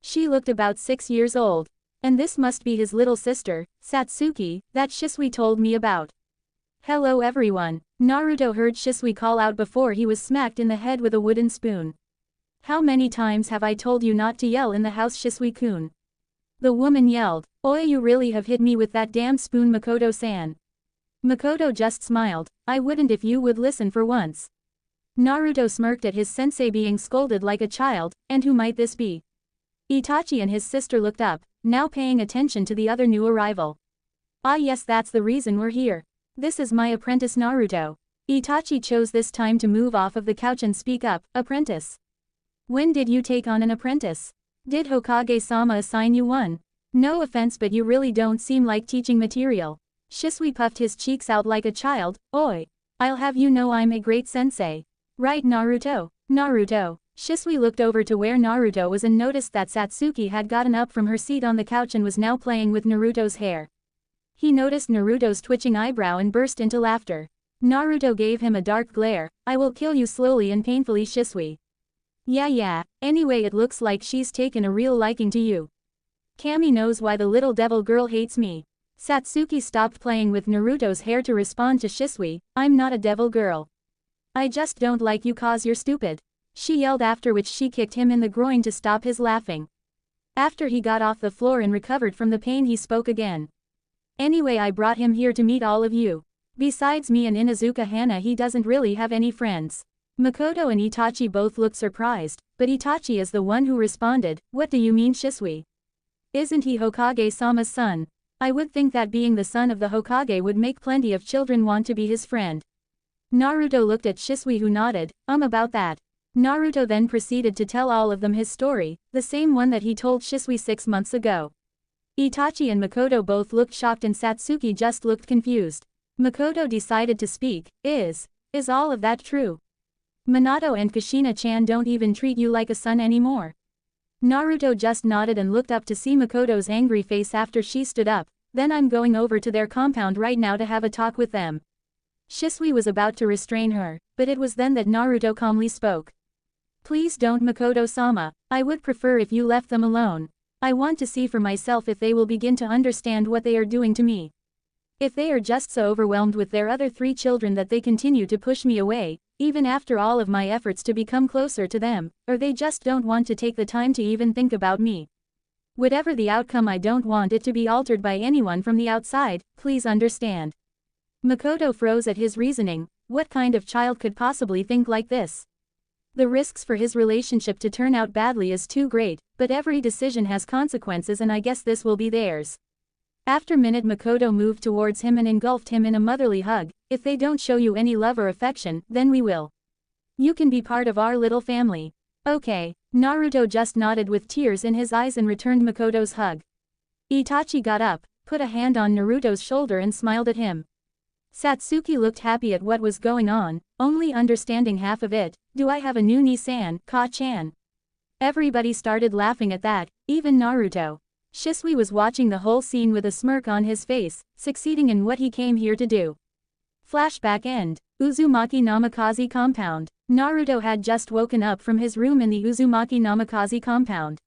She looked about 6 years old. And this must be his little sister, Satsuki, that Shisui told me about. Hello everyone. Naruto heard Shisui call out before he was smacked in the head with a wooden spoon. How many times have I told you not to yell in the house, Shisui-kun? The woman yelled. Oi, you really have hit me with that damn spoon, Makoto-san. Makoto just smiled. I wouldn't if you would listen for once. Naruto smirked at his sensei being scolded like a child, and who might this be? Itachi and his sister looked up, now paying attention to the other new arrival. Ah yes, that's the reason we're here. This is my apprentice Naruto. Itachi chose this time to move off of the couch and speak up. Apprentice. When did you take on an apprentice? Did Hokage-sama assign you one? No offense, but you really don't seem like teaching material. Shisui puffed his cheeks out like a child. Oi. I'll have you know I'm a great sensei. Right, Naruto? Naruto. Shisui looked over to where Naruto was and noticed that Satsuki had gotten up from her seat on the couch and was now playing with Naruto's hair. He noticed Naruto's twitching eyebrow and burst into laughter. Naruto gave him a dark glare. I will kill you slowly and painfully, Shisui. Yeah, anyway it looks like she's taken a real liking to you. Kami knows why the little devil girl hates me. Satsuki stopped playing with Naruto's hair to respond to Shisui. I'm not a devil girl. I just don't like you cause you're stupid. She yelled, after which she kicked him in the groin to stop his laughing. After he got off the floor and recovered from the pain, he spoke again. Anyway, I brought him here to meet all of you. Besides me and Inuzuka Hana, he doesn't really have any friends. Makoto and Itachi both looked surprised, but Itachi is the one who responded. What do you mean, Shisui? Isn't he Hokage-sama's son? I would think that being the son of the Hokage would make plenty of children want to be his friend. Naruto looked at Shisui, who nodded. About that. Naruto then proceeded to tell all of them his story, the same one that he told Shisui 6 months ago. Itachi and Makoto both looked shocked and Satsuki just looked confused. Makoto decided to speak. Is all of that true? Minato and Kushina-chan don't even treat you like a son anymore. Naruto just nodded and looked up to see Makoto's angry face after she stood up. Then I'm going over to their compound right now to have a talk with them. Shisui was about to restrain her, but it was then that Naruto calmly spoke. Please don't, Makoto-sama. I would prefer if you left them alone. I want to see for myself if they will begin to understand what they are doing to me. If they are just so overwhelmed with their other 3 children that they continue to push me away, even after all of my efforts to become closer to them, or they just don't want to take the time to even think about me. Whatever the outcome, I don't want it to be altered by anyone from the outside, please understand. Makoto froze at his reasoning. What kind of child could possibly think like this? The risks for his relationship to turn out badly is too great, but every decision has consequences and I guess this will be theirs. After a minute, Makoto moved towards him and engulfed him in a motherly hug. If they don't show you any love or affection, then we will. You can be part of our little family. Okay. Naruto just nodded with tears in his eyes and returned Makoto's hug. Itachi got up, put a hand on Naruto's shoulder and smiled at him. Satsuki looked happy at what was going on, only understanding half of it. Do I have a new Ni-san, Ka-chan? Everybody started laughing at that, even Naruto. Shisui was watching the whole scene with a smirk on his face, succeeding in what he came here to do. Flashback end. Uzumaki Namikaze compound. Naruto had just woken up from his room in the Uzumaki Namikaze compound.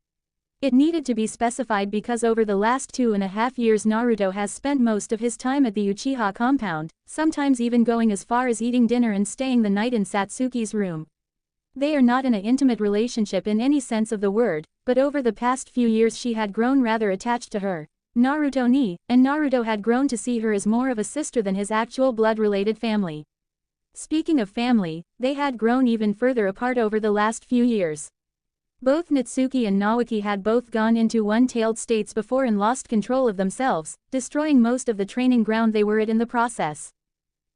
It needed to be specified because over the last 2.5 years Naruto has spent most of his time at the Uchiha compound, sometimes even going as far as eating dinner and staying the night in Satsuki's room. They are not in an intimate relationship in any sense of the word, but over the past few years she had grown rather attached to her, and Naruto had grown to see her as more of a sister than his actual blood-related family. Speaking of family, they had grown even further apart over the last few years. Both Natsuki and Naoki had both gone into one-tailed states before and lost control of themselves, destroying most of the training ground they were at in the process.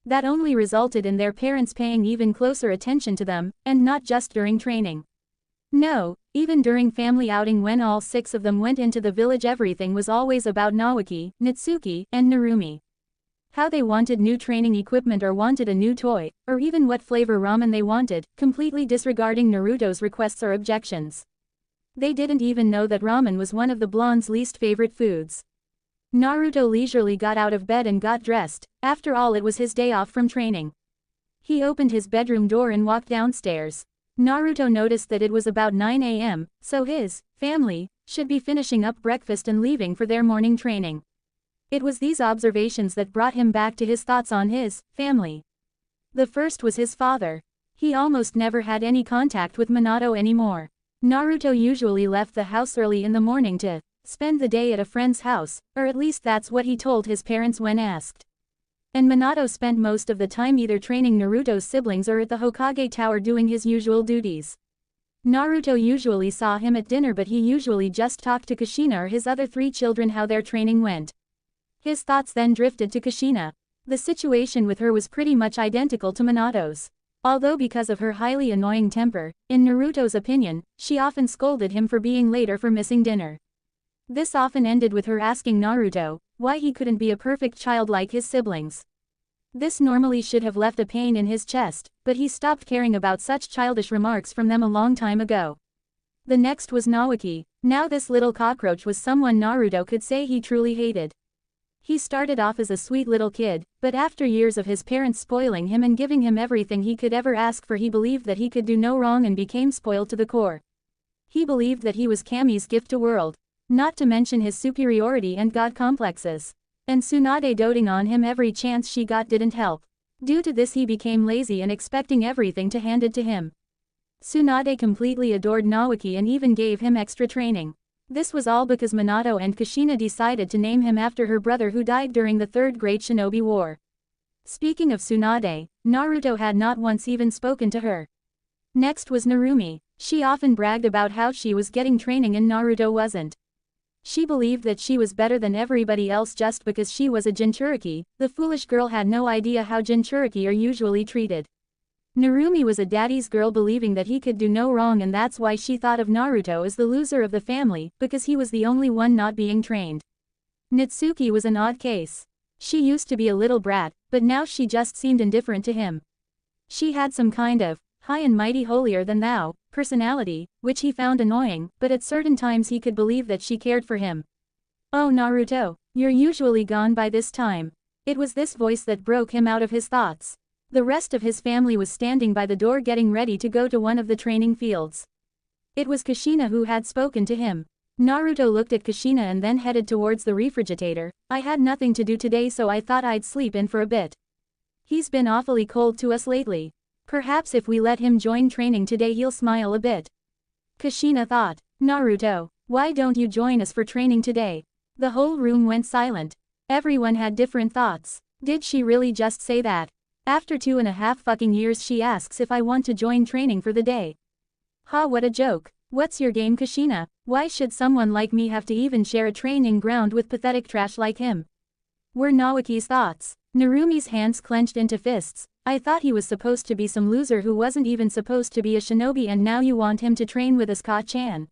That only resulted in their parents paying even closer attention to them, and not just during training. No, even during family outing when all 6 of them went into the village, everything was always about Naoki, Natsuki, and Narumi. How they wanted new training equipment or wanted a new toy, or even what flavor ramen they wanted, completely disregarding Naruto's requests or objections. They didn't even know that ramen was one of the blonde's least favorite foods. Naruto leisurely got out of bed and got dressed. After all, it was his day off from training. He opened his bedroom door and walked downstairs. Naruto noticed that it was about 9 a.m., so his family should be finishing up breakfast and leaving for their morning training. It was these observations that brought him back to his thoughts on his family. The first was his father. He almost never had any contact with Minato anymore. Naruto usually left the house early in the morning to spend the day at a friend's house, or at least that's what he told his parents when asked. And Minato spent most of the time either training Naruto's siblings or at the Hokage Tower doing his usual duties. Naruto usually saw him at dinner, but he usually just talked to Kushina or his other 3 children how their training went. His thoughts then drifted to Kushina. The situation with her was pretty much identical to Minato's. Although because of her highly annoying temper, in Naruto's opinion, she often scolded him for being late or for missing dinner. This often ended with her asking Naruto why he couldn't be a perfect child like his siblings. This normally should have left a pain in his chest, but he stopped caring about such childish remarks from them a long time ago. The next was Naoki. Now this little cockroach was someone Naruto could say he truly hated. He started off as a sweet little kid, but after years of his parents spoiling him and giving him everything he could ever ask for, he believed that he could do no wrong and became spoiled to the core. He believed that he was Kami's gift to world. Not to mention his superiority and god complexes. And Tsunade doting on him every chance she got didn't help. Due to this he became lazy and expecting everything to handed to him. Tsunade completely adored Naoki and even gave him extra training. This was all because Minato and Kushina decided to name him after her brother who died during the Third Great Shinobi War. Speaking of Tsunade, Naruto had not once even spoken to her. Next was Narumi. She often bragged about how she was getting training and Naruto wasn't. She believed that she was better than everybody else just because she was a Jinchuriki. The foolish girl had no idea how Jinchuriki are usually treated. Narumi was a daddy's girl believing that he could do no wrong, and that's why she thought of Naruto as the loser of the family, because he was the only one not being trained. Natsuki was an odd case. She used to be a little brat, but now she just seemed indifferent to him. She had some kind of high and mighty holier-than-thou personality, which he found annoying, but at certain times he could believe that she cared for him. "Oh Naruto, you're usually gone by this time." It was this voice that broke him out of his thoughts. The rest of his family was standing by the door getting ready to go to one of the training fields. It was Kushina who had spoken to him. Naruto looked at Kushina and then headed towards the refrigerator. "I had nothing to do today, so I thought I'd sleep in for a bit. He's been awfully cold to us lately. Perhaps if we let him join training today he'll smile a bit." Kushina thought. "Naruto, why don't you join us for training today?" The whole room went silent. Everyone had different thoughts. Did she really just say that? After 2.5 fucking years she asks if I want to join training for the day. Ha, what a joke. What's your game, Kushina? Why should someone like me have to even share a training ground with pathetic trash like him? Were Naoki's thoughts. Narumi's hands clenched into fists. "I thought he was supposed to be some loser who wasn't even supposed to be a shinobi, and now you want him to train with us, Ka-chan."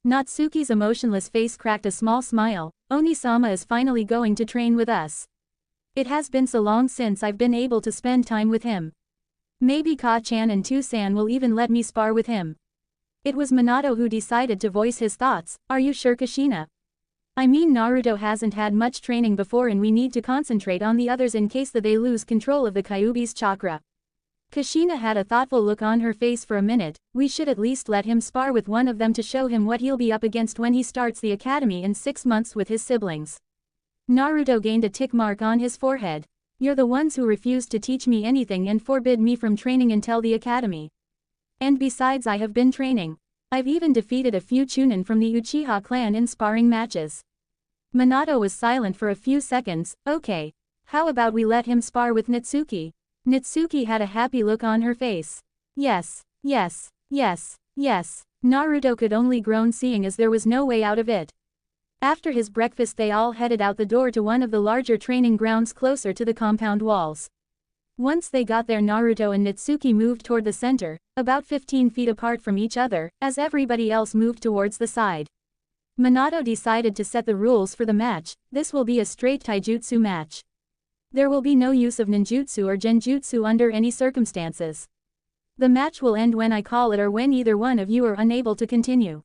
Natsuki's emotionless face cracked a small smile. "Oni-sama is finally going to train with us. It has been so long since I've been able to spend time with him. Maybe Ka-chan and Tu-san will even let me spar with him." It was Minato who decided to voice his thoughts. "Are you sure, Kushina? I mean, Naruto hasn't had much training before and we need to concentrate on the others in case that they lose control of the Kyuubi's chakra." Kushina had a thoughtful look on her face for a minute. "We should at least let him spar with one of them to show him what he'll be up against when he starts the academy in 6 months with his siblings." Naruto gained a tick mark on his forehead. "You're the ones who refused to teach me anything and forbid me from training until the academy. And besides, I have been training. I've even defeated a few Chunin from the Uchiha clan in sparring matches." Minato was silent for a few seconds. "Okay. How about we let him spar with Natsuki?" Natsuki had a happy look on her face. "Yes, yes, yes, yes." Naruto could only groan, seeing as there was no way out of it. After his breakfast they all headed out the door to one of the larger training grounds closer to the compound walls. Once they got there, Naruto and Natsuki moved toward the center, about 15 feet apart from each other, as everybody else moved towards the side. Minato decided to set the rules for the match. This will be a straight taijutsu match. There will be no use of ninjutsu or genjutsu under any circumstances. The match will end when I call it or when either one of you are unable to continue.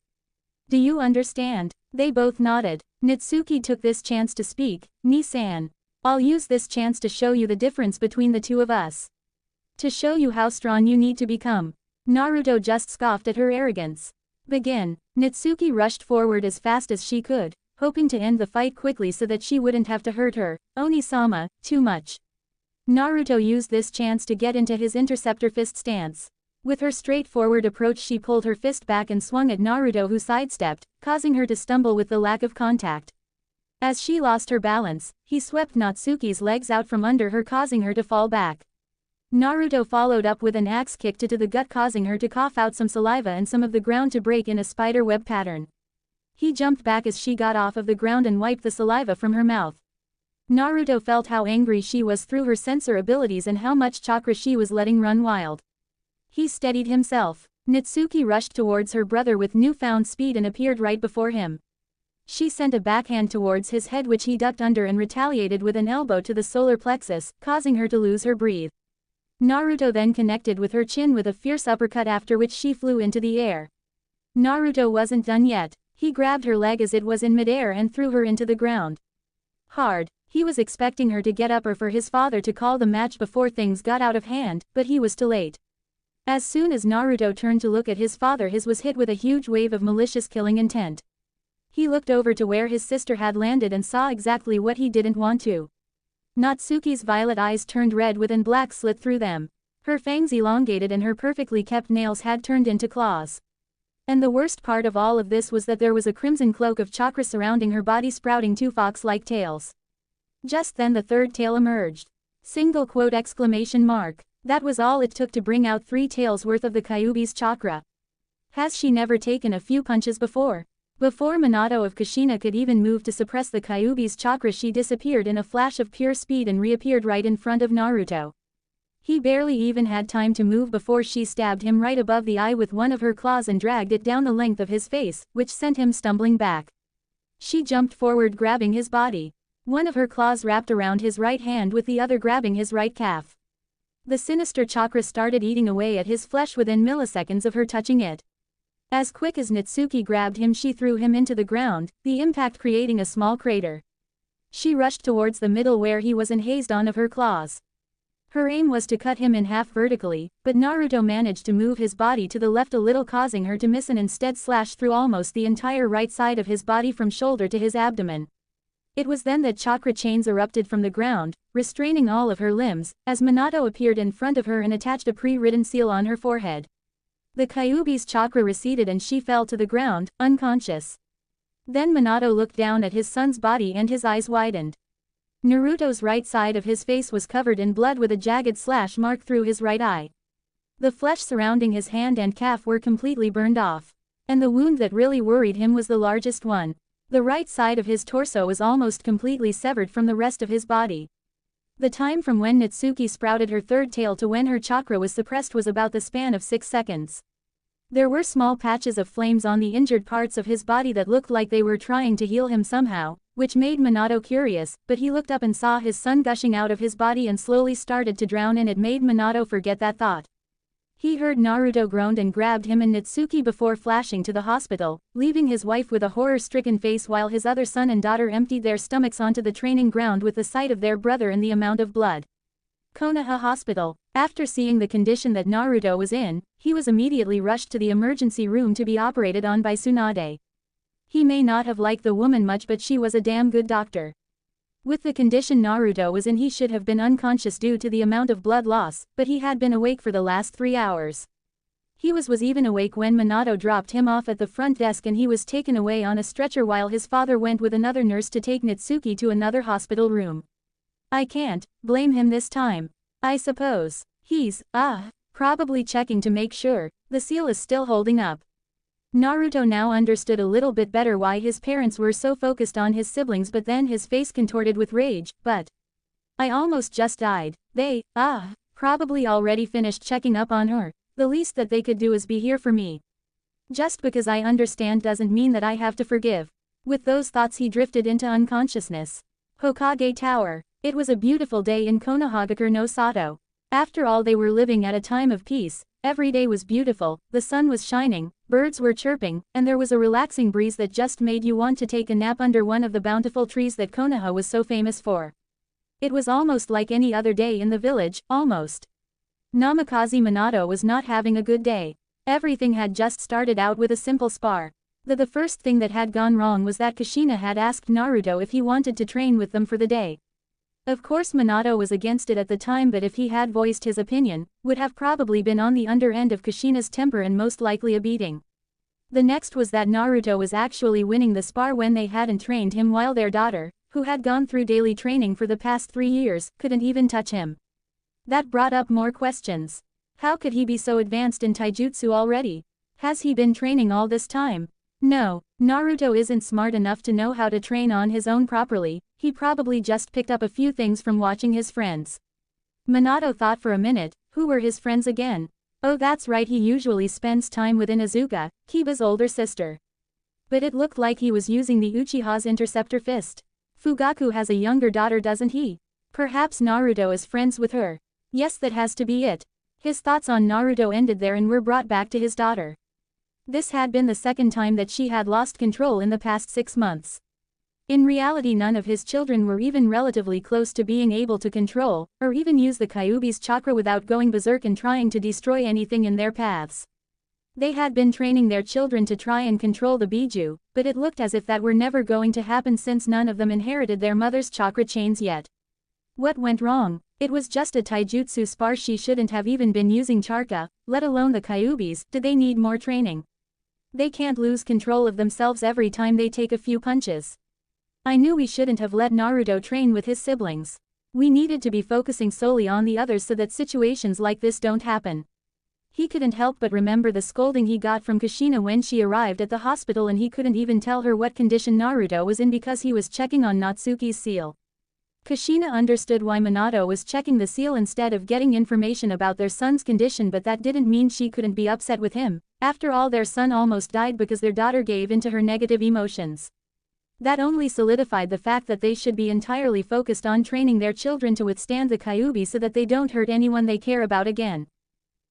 Do you understand? They both nodded. Natsuki took this chance to speak. "Ni-san. I'll use this chance to show you the difference between the two of us. To show you how strong you need to become." Naruto just scoffed at her arrogance. "Begin." Natsuki rushed forward as fast as she could, hoping to end the fight quickly so that she wouldn't have to hurt her. Oni-sama, too much. Naruto used this chance to get into his interceptor fist stance. With her straightforward approach, she pulled her fist back and swung at Naruto, who sidestepped, causing her to stumble with the lack of contact. As she lost her balance, he swept Natsuki's legs out from under her, causing her to fall back. Naruto followed up with an axe kick to the gut, causing her to cough out some saliva and some of the ground to break in a spider web pattern. He jumped back as she got off of the ground and wiped the saliva from her mouth. Naruto felt how angry she was through her sensor abilities and how much chakra she was letting run wild. He steadied himself. Natsuki rushed towards her brother with newfound speed and appeared right before him. She sent a backhand towards his head, which he ducked under and retaliated with an elbow to the solar plexus, causing her to lose her breath. Naruto then connected with her chin with a fierce uppercut, after which she flew into the air. Naruto wasn't done yet. He grabbed her leg as it was in midair and threw her into the ground. Hard. He was expecting her to get up or for his father to call the match before things got out of hand, but he was too late. As soon as Naruto turned to look at his father, his was hit with a huge wave of malicious killing intent. He looked over to where his sister had landed and saw exactly what he didn't want to. Natsuki's violet eyes turned red with an black slit through them. Her fangs elongated and her perfectly kept nails had turned into claws. And the worst part of all of this was that there was a crimson cloak of chakra surrounding her body, sprouting two fox-like tails. Just then the third tail emerged. Single quote exclamation mark. That was all it took to bring out 3 tails worth of the Kyuubi's chakra. Has she never taken a few punches before? Before Minato of Kushina could even move to suppress the Kyuubi's chakra, she disappeared in a flash of pure speed and reappeared right in front of Naruto. He barely even had time to move before she stabbed him right above the eye with one of her claws and dragged it down the length of his face, which sent him stumbling back. She jumped forward, grabbing his body. One of her claws wrapped around his right hand with the other grabbing his right calf. The sinister chakra started eating away at his flesh within milliseconds of her touching it. As quick as Natsuki grabbed him, she threw him into the ground, the impact creating a small crater. She rushed towards the middle where he was enhazed on of her claws. Her aim was to cut him in half vertically, but Naruto managed to move his body to the left a little, causing her to miss and instead slash through almost the entire right side of his body from shoulder to his abdomen. It was then that chakra chains erupted from the ground, restraining all of her limbs, as Minato appeared in front of her and attached a pre-written seal on her forehead. The Kyuubi's chakra receded and she fell to the ground, unconscious. Then Minato looked down at his son's body and his eyes widened. Naruto's right side of his face was covered in blood with a jagged slash mark through his right eye. The flesh surrounding his hand and calf were completely burned off. And the wound that really worried him was the largest one. The right side of his torso was almost completely severed from the rest of his body. The time from when Natsuki sprouted her third tail to when her chakra was suppressed was about the span of 6 seconds. There were small patches of flames on the injured parts of his body that looked like they were trying to heal him somehow, which made Minato curious, but he looked up and saw his son gushing out of his body and slowly started to drown, and it made Minato forget that thought. He heard Naruto groaned and grabbed him and Natsuki before flashing to the hospital, leaving his wife with a horror-stricken face while his other son and daughter emptied their stomachs onto the training ground with the sight of their brother and the amount of blood. Konoha Hospital. After seeing the condition that Naruto was in, he was immediately rushed to the emergency room to be operated on by Tsunade. He may not have liked the woman much, but she was a damn good doctor. With the condition Naruto was in, he should have been unconscious due to the amount of blood loss, but he had been awake for the last 3 hours. He was even awake when Minato dropped him off at the front desk and he was taken away on a stretcher while his father went with another nurse to take Natsuki to another hospital room. I can't blame him this time. I suppose he's, probably checking to make sure the seal is still holding up. Naruto now understood a little bit better why his parents were so focused on his siblings, but then his face contorted with rage. But I almost just died. They, probably already finished checking up on her. The least that they could do is be here for me. Just because I understand doesn't mean that I have to forgive. With those thoughts he drifted into unconsciousness. Hokage Tower. It was a beautiful day in Konohagakure no Sato. After all, they were living at a time of peace, Every day was beautiful, the sun was shining, birds were chirping, and there was a relaxing breeze that just made you want to take a nap under one of the bountiful trees that Konoha was so famous for. It was almost like any other day in the village, almost. Namikaze Minato was not having a good day. Everything had just started out with a simple spar. The first thing that had gone wrong was that Kushina had asked Naruto if he wanted to train with them for the day. Of course Minato was against it at the time, but if he had voiced his opinion, would have probably been on the under end of Kushina's temper and most likely a beating. The next was that Naruto was actually winning the spar when they hadn't trained him, while their daughter, who had gone through daily training for the past 3 years, couldn't even touch him. That brought up more questions. How could he be so advanced in taijutsu already? Has he been training all this time? No, Naruto isn't smart enough to know how to train on his own properly, he probably just picked up a few things from watching his friends. Minato thought for a minute, who were his friends again? Oh, that's right, he usually spends time with Inuzuka, Kiba's older sister. But it looked like he was using the Uchiha's interceptor fist. Fugaku has a younger daughter, doesn't he? Perhaps Naruto is friends with her. Yes, that has to be it. His thoughts on Naruto ended there and were brought back to his daughter. This had been the second time that she had lost control in the past 6 months. In reality, none of his children were even relatively close to being able to control, or even use the Kyuubi's chakra without going berserk and trying to destroy anything in their paths. They had been training their children to try and control the Biju, but it looked as if that were never going to happen since none of them inherited their mother's chakra chains yet. What went wrong? It was just a taijutsu spar, she shouldn't have even been using chakra, let alone the Kyuubis. Did they need more training? They can't lose control of themselves every time they take a few punches. I knew we shouldn't have let Naruto train with his siblings. We needed to be focusing solely on the others so that situations like this don't happen. He couldn't help but remember the scolding he got from Kushina when she arrived at the hospital, and he couldn't even tell her what condition Naruto was in because he was checking on Natsuki's seal. Kushina understood why Minato was checking the seal instead of getting information about their son's condition, but that didn't mean she couldn't be upset with him. After all, their son almost died because their daughter gave into her negative emotions. That only solidified the fact that they should be entirely focused on training their children to withstand the Kyuubi so that they don't hurt anyone they care about again.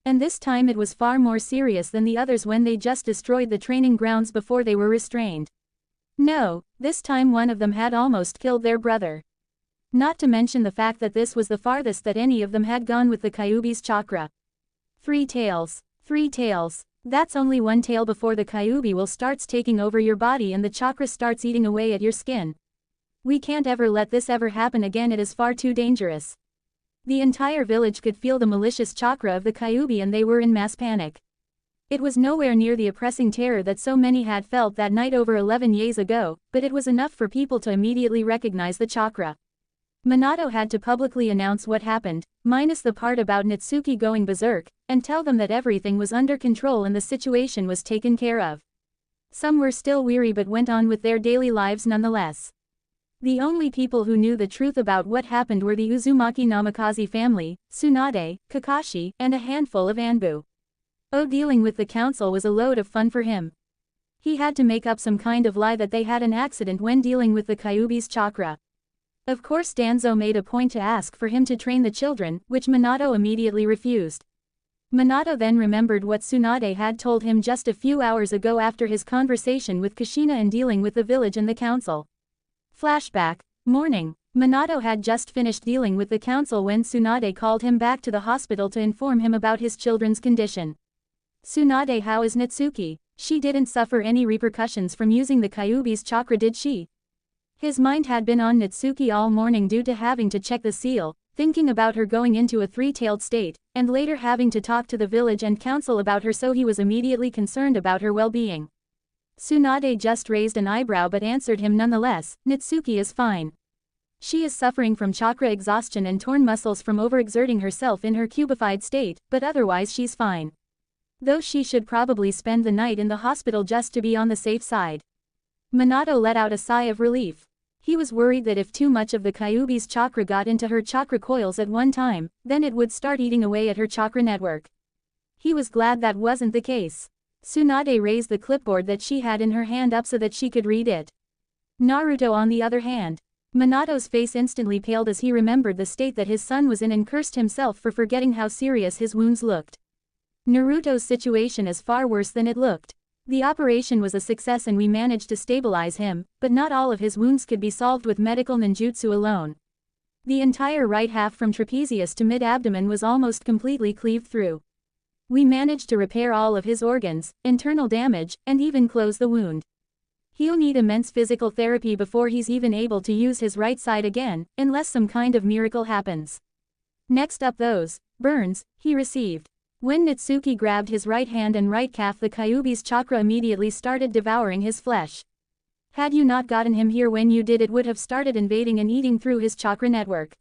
And this time it was far more serious than the others when they just destroyed the training grounds before they were restrained. No, this time one of them had almost killed their brother. Not to mention the fact that this was the farthest that any of them had gone with the Kyuubi's chakra. 3 tails. 3 tails. That's only 1 tail before the Kyuubi will starts taking over your body and the chakra starts eating away at your skin. We can't ever let this ever happen again, it is far too dangerous. The entire village could feel the malicious chakra of the Kyuubi and they were in mass panic. It was nowhere near the oppressing terror that so many had felt that night over 11 years ago, but it was enough for people to immediately recognize the chakra. Minato had to publicly announce what happened, minus the part about Natsuki going berserk, and tell them that everything was under control and the situation was taken care of. Some were still weary but went on with their daily lives nonetheless. The only people who knew the truth about what happened were the Uzumaki Namikaze family, Tsunade, Kakashi, and a handful of Anbu. Oh, dealing with the council was a load of fun for him. He had to make up some kind of lie that they had an accident when dealing with the Kyuubi's chakra. Of course Danzo made a point to ask for him to train the children, which Minato immediately refused. Minato then remembered what Tsunade had told him just a few hours ago after his conversation with Kushina and dealing with the village and the council. Flashback. Morning. Minato had just finished dealing with the council when Tsunade called him back to the hospital to inform him about his children's condition. Tsunade, how is Natsuki? She didn't suffer any repercussions from using the Kyuubi's chakra, did she? His mind had been on Natsuki all morning due to having to check the seal, thinking about her going into a 3-tailed state, and later having to talk to the village and council about her, so he was immediately concerned about her well-being. Tsunade just raised an eyebrow but answered him nonetheless, Natsuki is fine. She is suffering from chakra exhaustion and torn muscles from overexerting herself in her cubified state, but otherwise she's fine. Though she should probably spend the night in the hospital just to be on the safe side. Minato let out a sigh of relief. He was worried that if too much of the Kyuubi's chakra got into her chakra coils at one time, then it would start eating away at her chakra network. He was glad that wasn't the case. Tsunade raised the clipboard that she had in her hand up so that she could read it. Naruto, on the other hand. Minato's face instantly paled as he remembered the state that his son was in and cursed himself for forgetting how serious his wounds looked. Naruto's situation is far worse than it looked. The operation was a success and we managed to stabilize him, but not all of his wounds could be solved with medical ninjutsu alone. The entire right half from trapezius to mid-abdomen was almost completely cleaved through. We managed to repair all of his organs, internal damage, and even close the wound. He'll need immense physical therapy before he's even able to use his right side again, unless some kind of miracle happens. Next up those burns he received. When Natsuki grabbed his right hand and right calf, the Kyuubi's chakra immediately started devouring his flesh. Had you not gotten him here when you did, it would have started invading and eating through his chakra network.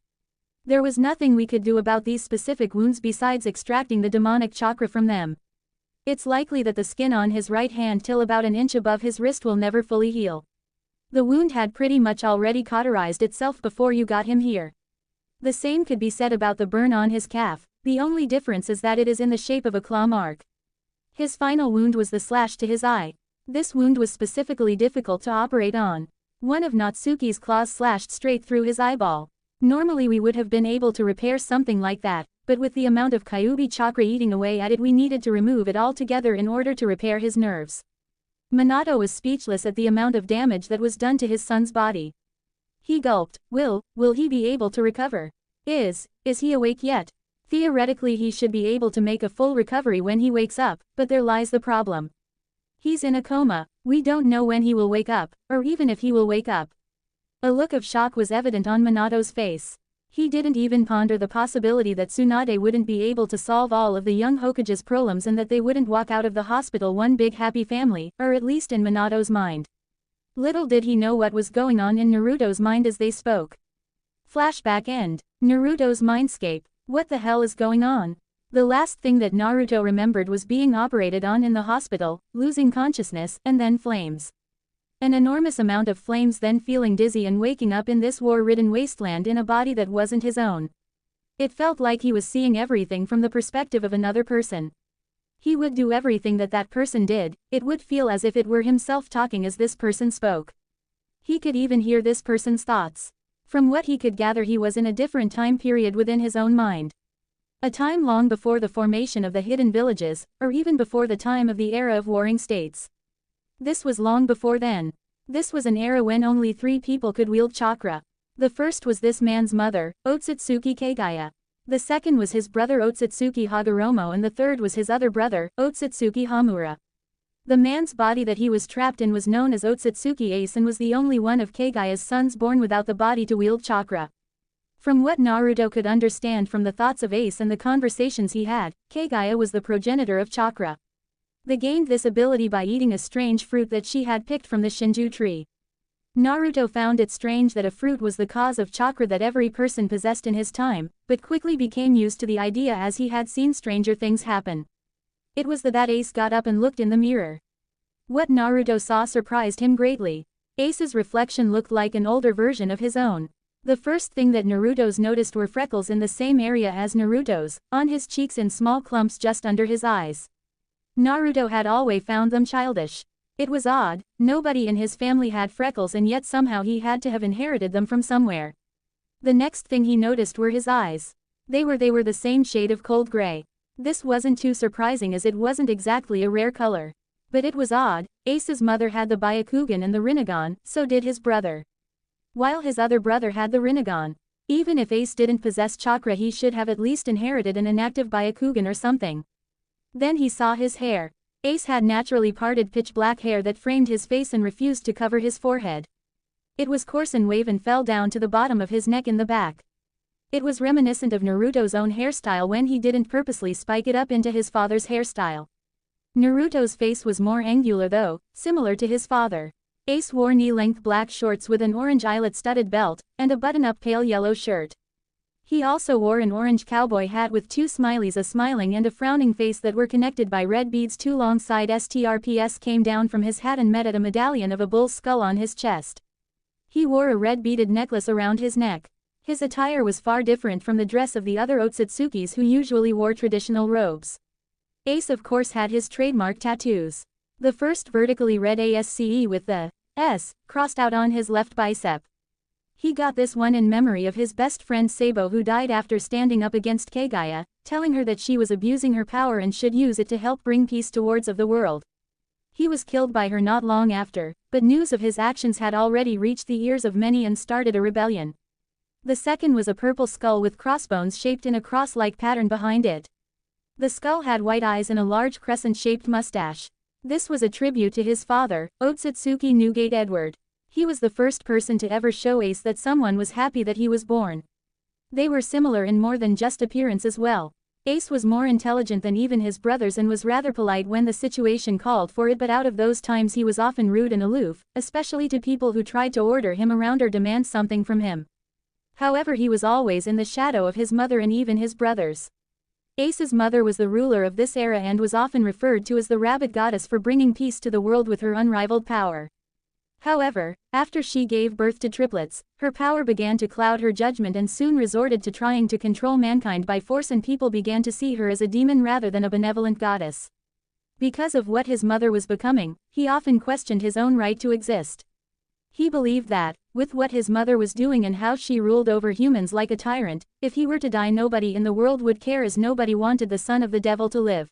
There was nothing we could do about these specific wounds besides extracting the demonic chakra from them. It's likely that the skin on his right hand till about an inch above his wrist will never fully heal. The wound had pretty much already cauterized itself before you got him here. The same could be said about the burn on his calf, the only difference is that it is in the shape of a claw mark. His final wound was the slash to his eye. This wound was specifically difficult to operate on. One of Natsuki's claws slashed straight through his eyeball. Normally we would have been able to repair something like that, but with the amount of Kyuubi chakra eating away at it, we needed to remove it altogether in order to repair his nerves. Minato was speechless at the amount of damage that was done to his son's body. He gulped. Will he be able to recover? Is he awake yet? Theoretically he should be able to make a full recovery when he wakes up, but there lies the problem. He's in a coma, we don't know when he will wake up, or even if he will wake up. A look of shock was evident on Minato's face. He didn't even ponder the possibility that Tsunade wouldn't be able to solve all of the young Hokage's problems and that they wouldn't walk out of the hospital one big happy family, or at least in Minato's mind. Little did he know what was going on in Naruto's mind as they spoke. Flashback end. Naruto's mindscape. What the hell is going on? The last thing that Naruto remembered was being operated on in the hospital, losing consciousness, and then flames. An enormous amount of flames, then feeling dizzy and waking up in this war-ridden wasteland in a body that wasn't his own. It felt like he was seeing everything from the perspective of another person. He would do everything that that person did, it would feel as if it were himself talking as this person spoke. He could even hear this person's thoughts. From what he could gather, he was in a different time period within his own mind. A time long before the formation of the hidden villages, or even before the time of the era of warring states. This was long before then. This was an era when only 3 people could wield chakra. The first was this man's mother, Otsutsuki Kagaya. The second was his brother Otsutsuki Hagoromo, and the third was his other brother, Otsutsuki Hamura. The man's body that he was trapped in was known as Otsutsuki Ace and was the only one of Kagaya's sons born without the body to wield chakra. From what Naruto could understand from the thoughts of Ace and the conversations he had, Kagaya was the progenitor of chakra. They gained this ability by eating a strange fruit that she had picked from the Shinju tree. Naruto found it strange that a fruit was the cause of chakra that every person possessed in his time, but quickly became used to the idea as he had seen stranger things happen. It was that Ace got up and looked in the mirror. What Naruto saw surprised him greatly. Ace's reflection looked like an older version of his own. The first thing that Naruto's noticed were freckles in the same area as Naruto's, on his cheeks in small clumps just under his eyes. Naruto had always found them childish. It was odd, nobody in his family had freckles and yet somehow he had to have inherited them from somewhere. The next thing he noticed were his eyes. They were the same shade of cold gray. This wasn't too surprising as it wasn't exactly a rare color. But it was odd, Ace's mother had the Byakugan and the Rinnegan, so did his brother. While his other brother had the Rinnegan. Even if Ace didn't possess chakra, he should have at least inherited an inactive Byakugan or something. Then he saw his hair. Ace had naturally parted pitch black hair that framed his face and refused to cover his forehead. It was coarse and wave and fell down to the bottom of his neck in the back. It was reminiscent of Naruto's own hairstyle when he didn't purposely spike it up into his father's hairstyle. Naruto's face was more angular though, similar to his father. Ace wore knee-length black shorts with an orange eyelet-studded belt, and a button-up pale yellow shirt. He also wore an orange cowboy hat with 2 smileys, a smiling and a frowning face that were connected by red beads. 2 long side strps came down from his hat and met at a medallion of a bull's skull on his chest. He wore a red beaded necklace around his neck. His attire was far different from the dress of the other Otsutsukis who usually wore traditional robes. Ace of course had his trademark tattoos. The first vertically read ASCE with the S crossed out on his left bicep. He got this one in memory of his best friend Sabo, who died after standing up against Kagaya, telling her that she was abusing her power and should use it to help bring peace towards of the world. He was killed by her not long after, but news of his actions had already reached the ears of many and started a rebellion. The second was a purple skull with crossbones shaped in a cross-like pattern behind it. The skull had white eyes and a large crescent-shaped mustache. This was a tribute to his father, Otsutsuki Newgate Edward. He was the first person to ever show Ace that someone was happy that he was born. They were similar in more than just appearance as well. Ace was more intelligent than even his brothers and was rather polite when the situation called for it, but out of those times he was often rude and aloof, especially to people who tried to order him around or demand something from him. However, he was always in the shadow of his mother and even his brothers. Ace's mother was the ruler of this era and was often referred to as the Rabbit Goddess for bringing peace to the world with her unrivaled power. However, after she gave birth to triplets, her power began to cloud her judgment and soon resorted to trying to control mankind by force, and people began to see her as a demon rather than a benevolent goddess. Because of what his mother was becoming, he often questioned his own right to exist. He believed that, with what his mother was doing and how she ruled over humans like a tyrant, if he were to die nobody in the world would care, as nobody wanted the son of the devil to live.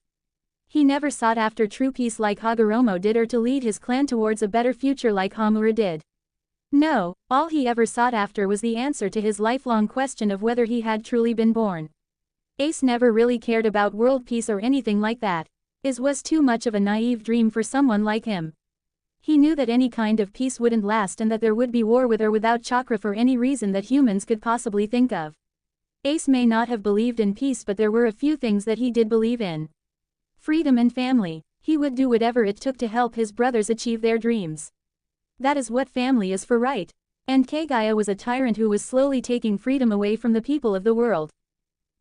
He never sought after true peace like Hagoromo did, or to lead his clan towards a better future like Hamura did. No, all he ever sought after was the answer to his lifelong question of whether he had truly been born. Ace never really cared about world peace or anything like that. It was too much of a naive dream for someone like him. He knew that any kind of peace wouldn't last and that there would be war with or without chakra for any reason that humans could possibly think of. Ace may not have believed in peace, but there were a few things that he did believe in. Freedom and family. He would do whatever it took to help his brothers achieve their dreams. That is what family is for, right? And Kagaya was a tyrant who was slowly taking freedom away from the people of the world.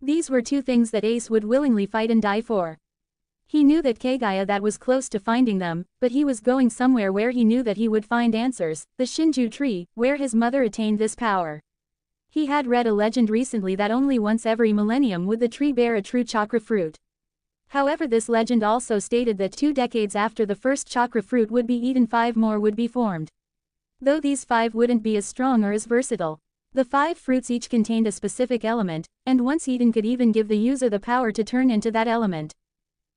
These were two things that Ace would willingly fight and die for. He knew that Kagaya that was close to finding them, but he was going somewhere where he knew that he would find answers, the Shinju tree, where his mother attained this power. He had read a legend recently that only once every millennium would the tree bear a true chakra fruit. However, this legend also stated that 2 decades after the first chakra fruit would be eaten, 5 more would be formed. Though these 5 wouldn't be as strong or as versatile. The 5 fruits each contained a specific element, and once eaten could even give the user the power to turn into that element.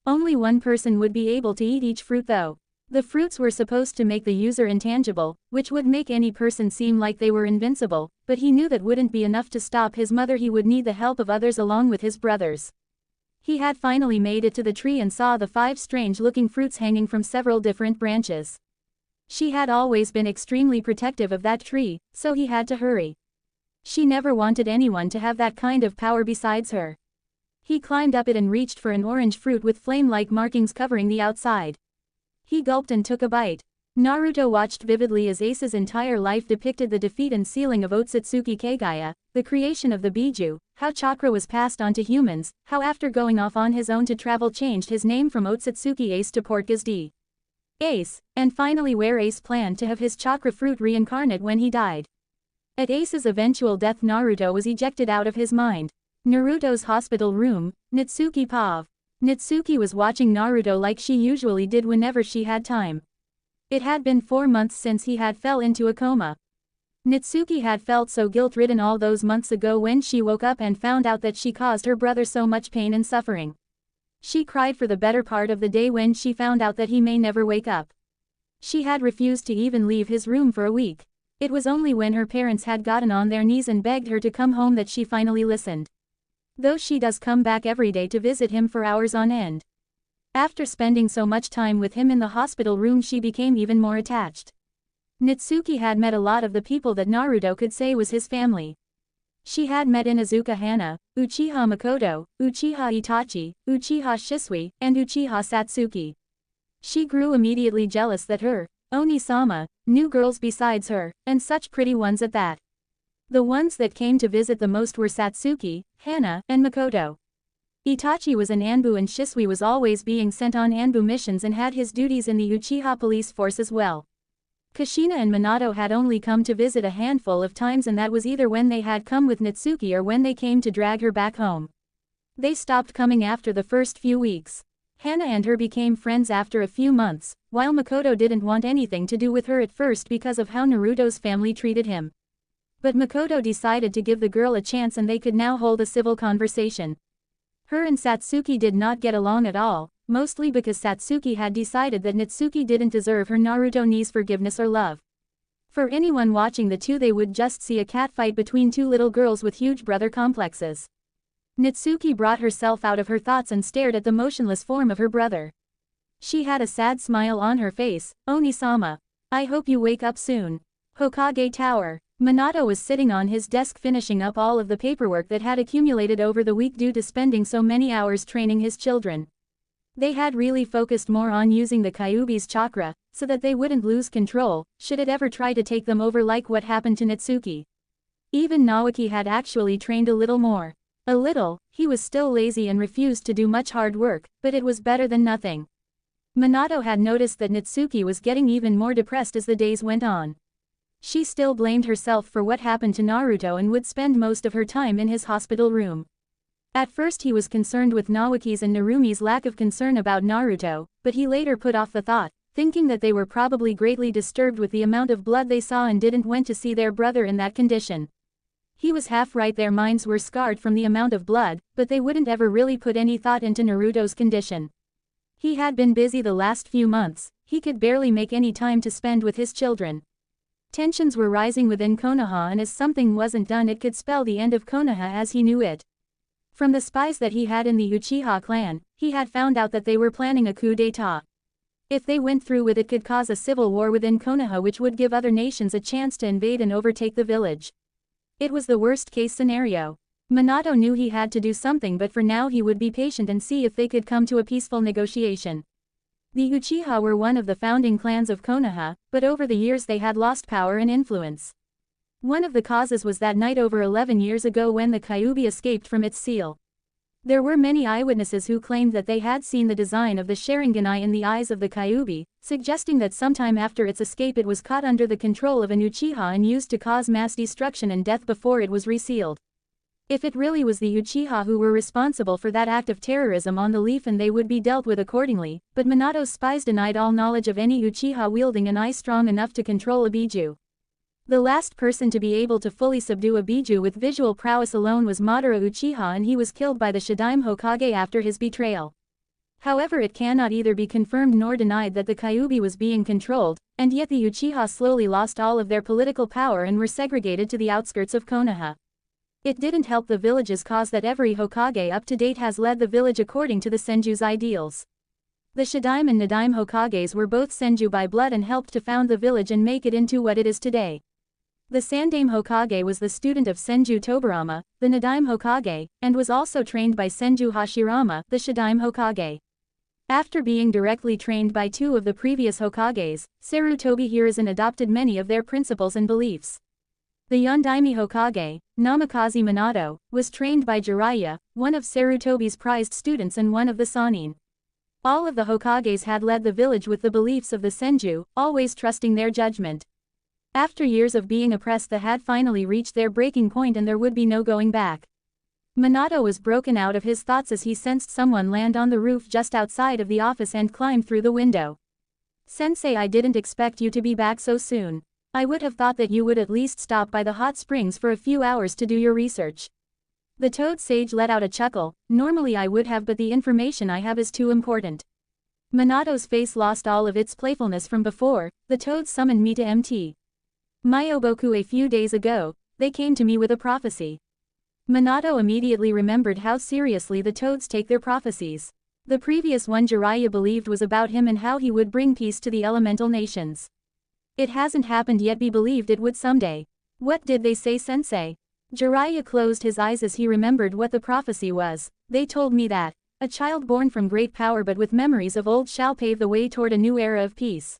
Only one person would be able to eat each fruit though. The fruits were supposed to make the user intangible, which would make any person seem like they were invincible, but he knew that wouldn't be enough to stop his mother. He would need the help of others along with his brothers. He had finally made it to the tree and saw the 5 strange-looking fruits hanging from several different branches. She had always been extremely protective of that tree, so he had to hurry. She never wanted anyone to have that kind of power besides her. He climbed up it and reached for an orange fruit with flame-like markings covering the outside. He gulped and took a bite. Naruto watched vividly as Ace's entire life depicted the defeat and sealing of Otsutsuki Kagaya, the creation of the Biju, how chakra was passed on to humans, how after going off on his own to travel changed his name from Otsutsuki Ace to Portgas D. Ace, and finally where Ace planned to have his chakra fruit reincarnate when he died. At Ace's eventual death, Naruto was ejected out of his mind. Naruto's hospital room, Natsuki Pav. Natsuki was watching Naruto like she usually did whenever she had time. It had been 4 months since he had fell into a coma. Natsuki had felt so guilt-ridden all those months ago when she woke up and found out that she caused her brother so much pain and suffering. She cried for the better part of the day when she found out that he may never wake up. She had refused to even leave his room for a week. It was only when her parents had gotten on their knees and begged her to come home that she finally listened. Though she does come back every day to visit him for hours on end. After spending so much time with him in the hospital room, she became even more attached. Natsuki had met a lot of the people that Naruto could say was his family. She had met Inuzuka Hana, Uchiha Makoto, Uchiha Itachi, Uchiha Shisui, and Uchiha Satsuki. She grew immediately jealous that her, Oni-sama, knew girls besides her, and such pretty ones at that. The ones that came to visit the most were Satsuki, Hana, and Makoto. Itachi was an Anbu and Shisui was always being sent on Anbu missions and had his duties in the Uchiha police force as well. Kushina and Minato had only come to visit a handful of times, and that was either when they had come with Natsuki or when they came to drag her back home. They stopped coming after the first few weeks. Hana and her became friends after a few months, while Makoto didn't want anything to do with her at first because of how Naruto's family treated him. But Makoto decided to give the girl a chance and they could now hold a civil conversation. Her and Satsuki did not get along at all, mostly because Satsuki had decided that Natsuki didn't deserve her Naruto niece's forgiveness or love. For anyone watching the two, they would just see a catfight between two little girls with huge brother complexes. Natsuki brought herself out of her thoughts and stared at the motionless form of her brother. She had a sad smile on her face. Oni-sama. I hope you wake up soon. Hokage Tower. Minato was sitting on his desk finishing up all of the paperwork that had accumulated over the week due to spending so many hours training his children. They had really focused more on using the Kyuubi's chakra, so that they wouldn't lose control, should it ever try to take them over like what happened to Natsuki. Even Naoki had actually trained a little more. A little, he was still lazy and refused to do much hard work, but it was better than nothing. Minato had noticed that Natsuki was getting even more depressed as the days went on. She still blamed herself for what happened to Naruto and would spend most of her time in his hospital room. At first he was concerned with Naoki's and Narumi's lack of concern about Naruto, but he later put off the thought, thinking that they were probably greatly disturbed with the amount of blood they saw and didn't want to see their brother in that condition. He was half right, their minds were scarred from the amount of blood, but they wouldn't ever really put any thought into Naruto's condition. He had been busy the last few months, he could barely make any time to spend with his children. Tensions were rising within Konoha, and as something wasn't done it could spell the end of Konoha as he knew it. From the spies that he had in the Uchiha clan, he had found out that they were planning a coup d'état. If they went through with it, could cause a civil war within Konoha which would give other nations a chance to invade and overtake the village. It was the worst-case scenario. Minato knew he had to do something, but for now he would be patient and see if they could come to a peaceful negotiation. The Uchiha were one of the founding clans of Konoha, but over the years they had lost power and influence. One of the causes was that night over 11 years ago when the Kyuubi escaped from its seal. There were many eyewitnesses who claimed that they had seen the design of the Sharingan eye in the eyes of the Kyuubi, suggesting that sometime after its escape it was caught under the control of an Uchiha and used to cause mass destruction and death before it was resealed. If it really was the Uchiha who were responsible for that act of terrorism on the leaf, and they would be dealt with accordingly, but Minato's spies denied all knowledge of any Uchiha wielding an eye strong enough to control a Biju. The last person to be able to fully subdue a Biju with visual prowess alone was Madara Uchiha, and he was killed by the Shadaime Hokage after his betrayal. However, it cannot either be confirmed nor denied that the Kyuubi was being controlled, and yet the Uchiha slowly lost all of their political power and were segregated to the outskirts of Konoha. It didn't help the village's cause that every Hokage up to date has led the village according to the Senju's ideals. The Shadaime and Nadaime Hokages were both Senju by blood and helped to found the village and make it into what it is today. The Sandaime Hokage was the student of Senju Tobirama, the Nadaime Hokage, and was also trained by Senju Hashirama, the Shadaime Hokage. After being directly trained by two of the previous Hokages, Sarutobi Hiruzen adopted many of their principles and beliefs. The Yondaime Hokage, Namikaze Minato, was trained by Jiraiya, one of Sarutobi's prized students and one of the Sannin. All of the Hokages had led the village with the beliefs of the Senju, always trusting their judgment. After years of being oppressed, they had finally reached their breaking point and there would be no going back. Minato was broken out of his thoughts as he sensed someone land on the roof just outside of the office and climbed through the window. "Sensei, I didn't expect you to be back so soon. I would have thought that you would at least stop by the hot springs for a few hours to do your research." The Toad Sage let out a chuckle. "Normally I would have, but the information I have is too important." Minato's face lost all of its playfulness from before. "The Toads summoned me to MT Myoboku a few days ago. They came to me with a prophecy." Minato immediately remembered how seriously the Toads take their prophecies. The previous one Jiraiya believed was about him and how he would bring peace to the elemental nations. It hasn't happened yet, but believed it would someday. "What did they say, Sensei?" Jiraiya closed his eyes as he remembered what the prophecy was. "They told me that a child born from great power but with memories of old shall pave the way toward a new era of peace.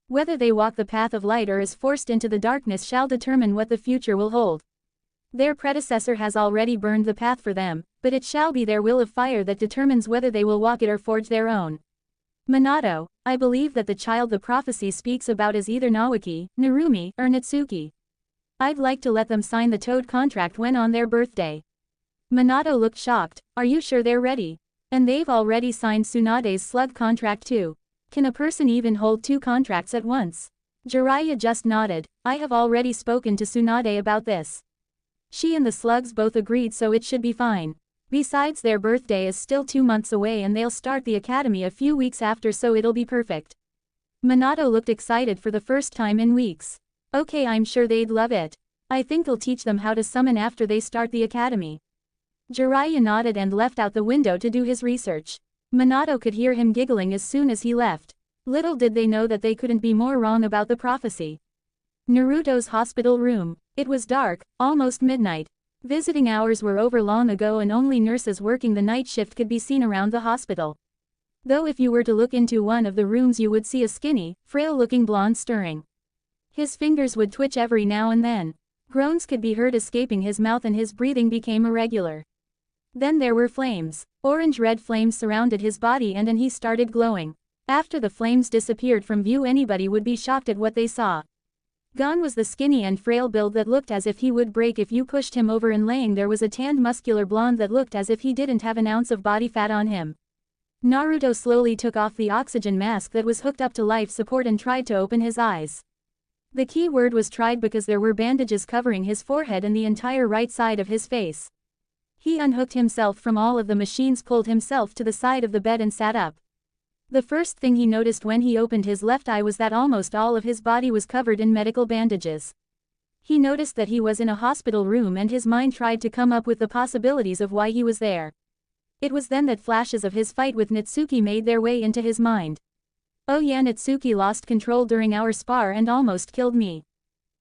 Whether they walk the path of light or is forced into the darkness shall determine what the future will hold. Their predecessor has already burned the path for them, but it shall be their will of fire that determines whether they will walk it or forge their own." "Minato, I believe that the child the prophecy speaks about is either Naoki, Narumi, or Natsuki. I'd like to let them sign the Toad contract when on their birthday." Minato looked shocked. "Are you sure they're ready? And they've already signed Tsunade's slug contract too. Can a person even hold two contracts at once?" Jiraiya just nodded. "I have already spoken to Tsunade about this. She and the slugs both agreed, so it should be fine." Besides, their birthday is still 2 months away and they'll start the academy a few weeks after, so it'll be perfect. Minato looked excited for the first time in weeks. Okay, I'm sure they'd love it. I think I'll teach them how to summon after they start the academy. Jiraiya nodded and left out the window to do his research. Minato could hear him giggling as soon as he left. Little did they know that they couldn't be more wrong about the prophecy. Naruto's hospital room. It was dark, almost midnight. Visiting hours were over long ago and only nurses working the night shift could be seen around the hospital. Though if you were to look into one of the rooms you would see a skinny, frail-looking blonde stirring. His fingers would twitch every now and then. Groans could be heard escaping his mouth and his breathing became irregular. Then there were flames. Orange-red flames surrounded his body and he started glowing. After the flames disappeared from view, anybody would be shocked at what they saw. Gone was the skinny and frail build that looked as if he would break if you pushed him over, and laying there was a tanned muscular blonde that looked as if he didn't have an ounce of body fat on him. Naruto slowly took off the oxygen mask that was hooked up to life support and tried to open his eyes. The key word was tried because there were bandages covering his forehead and the entire right side of his face. He unhooked himself from all of the machines, pulled himself to the side of the bed and sat up. The first thing he noticed when he opened his left eye was that almost all of his body was covered in medical bandages. He noticed that he was in a hospital room and his mind tried to come up with the possibilities of why he was there. It was then that flashes of his fight with Natsuki made their way into his mind. Oh yeah, Natsuki lost control during our spar and almost killed me.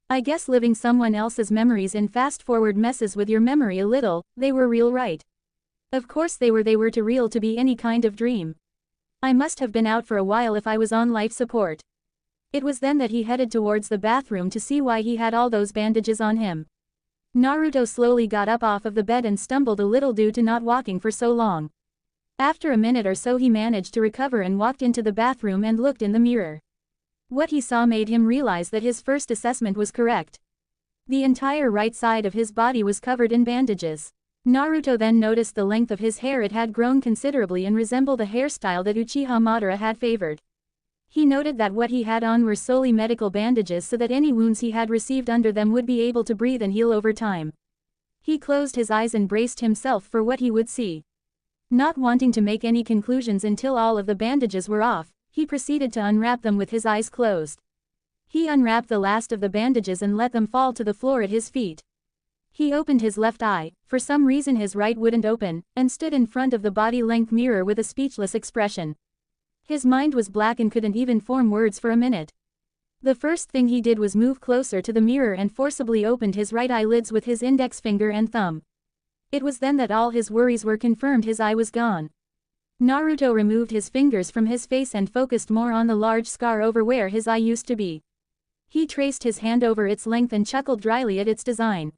I guess living someone else's memories in fast forward messes with your memory a little. They were real, right? Of course they were too real to be any kind of dream. I must have been out for a while if I was on life support. It was then that he headed towards the bathroom to see why he had all those bandages on him. Naruto slowly got up off of the bed and stumbled a little due to not walking for so long. After a minute or so he managed to recover and walked into the bathroom and looked in the mirror. What he saw made him realize that his first assessment was correct. The entire right side of his body was covered in bandages. Naruto then noticed the length of his hair. It had grown considerably and resembled a hairstyle that Uchiha Madara had favored. He noted that what he had on were solely medical bandages so that any wounds he had received under them would be able to breathe and heal over time. He closed his eyes and braced himself for what he would see. Not wanting to make any conclusions until all of the bandages were off, he proceeded to unwrap them with his eyes closed. He unwrapped the last of the bandages and let them fall to the floor at his feet. He opened his left eye, for some reason his right wouldn't open, and stood in front of the body-length mirror with a speechless expression. His mind was black and couldn't even form words for a minute. The first thing he did was move closer to the mirror and forcibly opened his right eyelids with his index finger and thumb. It was then that all his worries were confirmed. His eye was gone. Naruto removed his fingers from his face and focused more on the large scar over where his eye used to be. He traced his hand over its length and chuckled dryly at its design.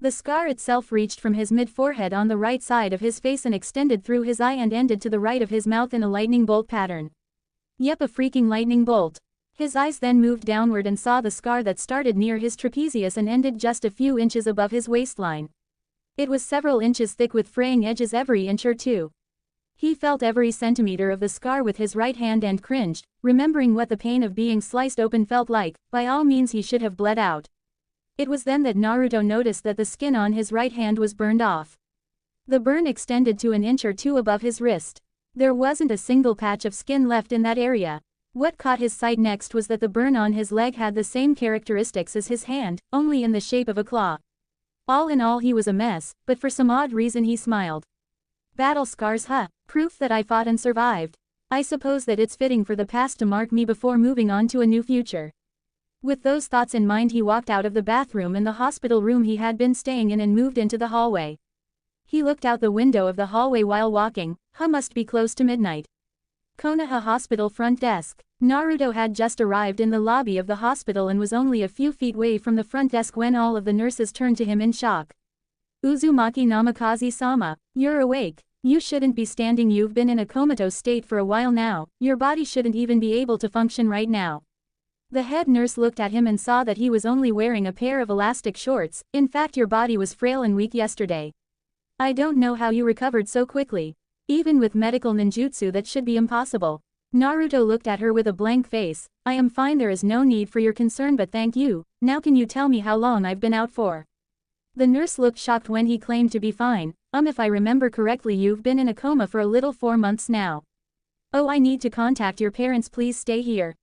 The scar itself reached from his mid-forehead on the right side of his face and extended through his eye and ended to the right of his mouth in a lightning bolt pattern. Yep, a freaking lightning bolt. His eyes then moved downward and saw the scar that started near his trapezius and ended just a few inches above his waistline. It was several inches thick with fraying edges every inch or two. He felt every centimeter of the scar with his right hand and cringed, remembering what the pain of being sliced open felt like. By all means he should have bled out. It was then that Naruto noticed that the skin on his right hand was burned off. The burn extended to an inch or two above his wrist. There wasn't a single patch of skin left in that area. What caught his sight next was that the burn on his leg had the same characteristics as his hand, only in the shape of a claw. All in all he was a mess, but for some odd reason he smiled. Battle scars, huh? Proof that I fought and survived. I suppose that it's fitting for the past to mark me before moving on to a new future. With those thoughts in mind he walked out of the bathroom in the hospital room he had been staying in and moved into the hallway. He looked out the window of the hallway while walking. Must be close to midnight. Konoha Hospital front desk. Naruto had just arrived in the lobby of the hospital and was only a few feet away from the front desk when all of the nurses turned to him in shock. Uzumaki Namikaze-sama, you're awake. You shouldn't be standing. You've been in a comatose state for a while now. Your body shouldn't even be able to function right now. The head nurse looked at him and saw that he was only wearing a pair of elastic shorts. In fact, your body was frail and weak yesterday. I don't know how you recovered so quickly. Even with medical ninjutsu that should be impossible. Naruto looked at her with a blank face. I am fine, there is no need for your concern, but thank you. Now can you tell me how long I've been out for? The nurse looked shocked when he claimed to be fine. If I remember correctly, you've been in a coma for a little 4 months now. Oh, I need to contact your parents, please stay here.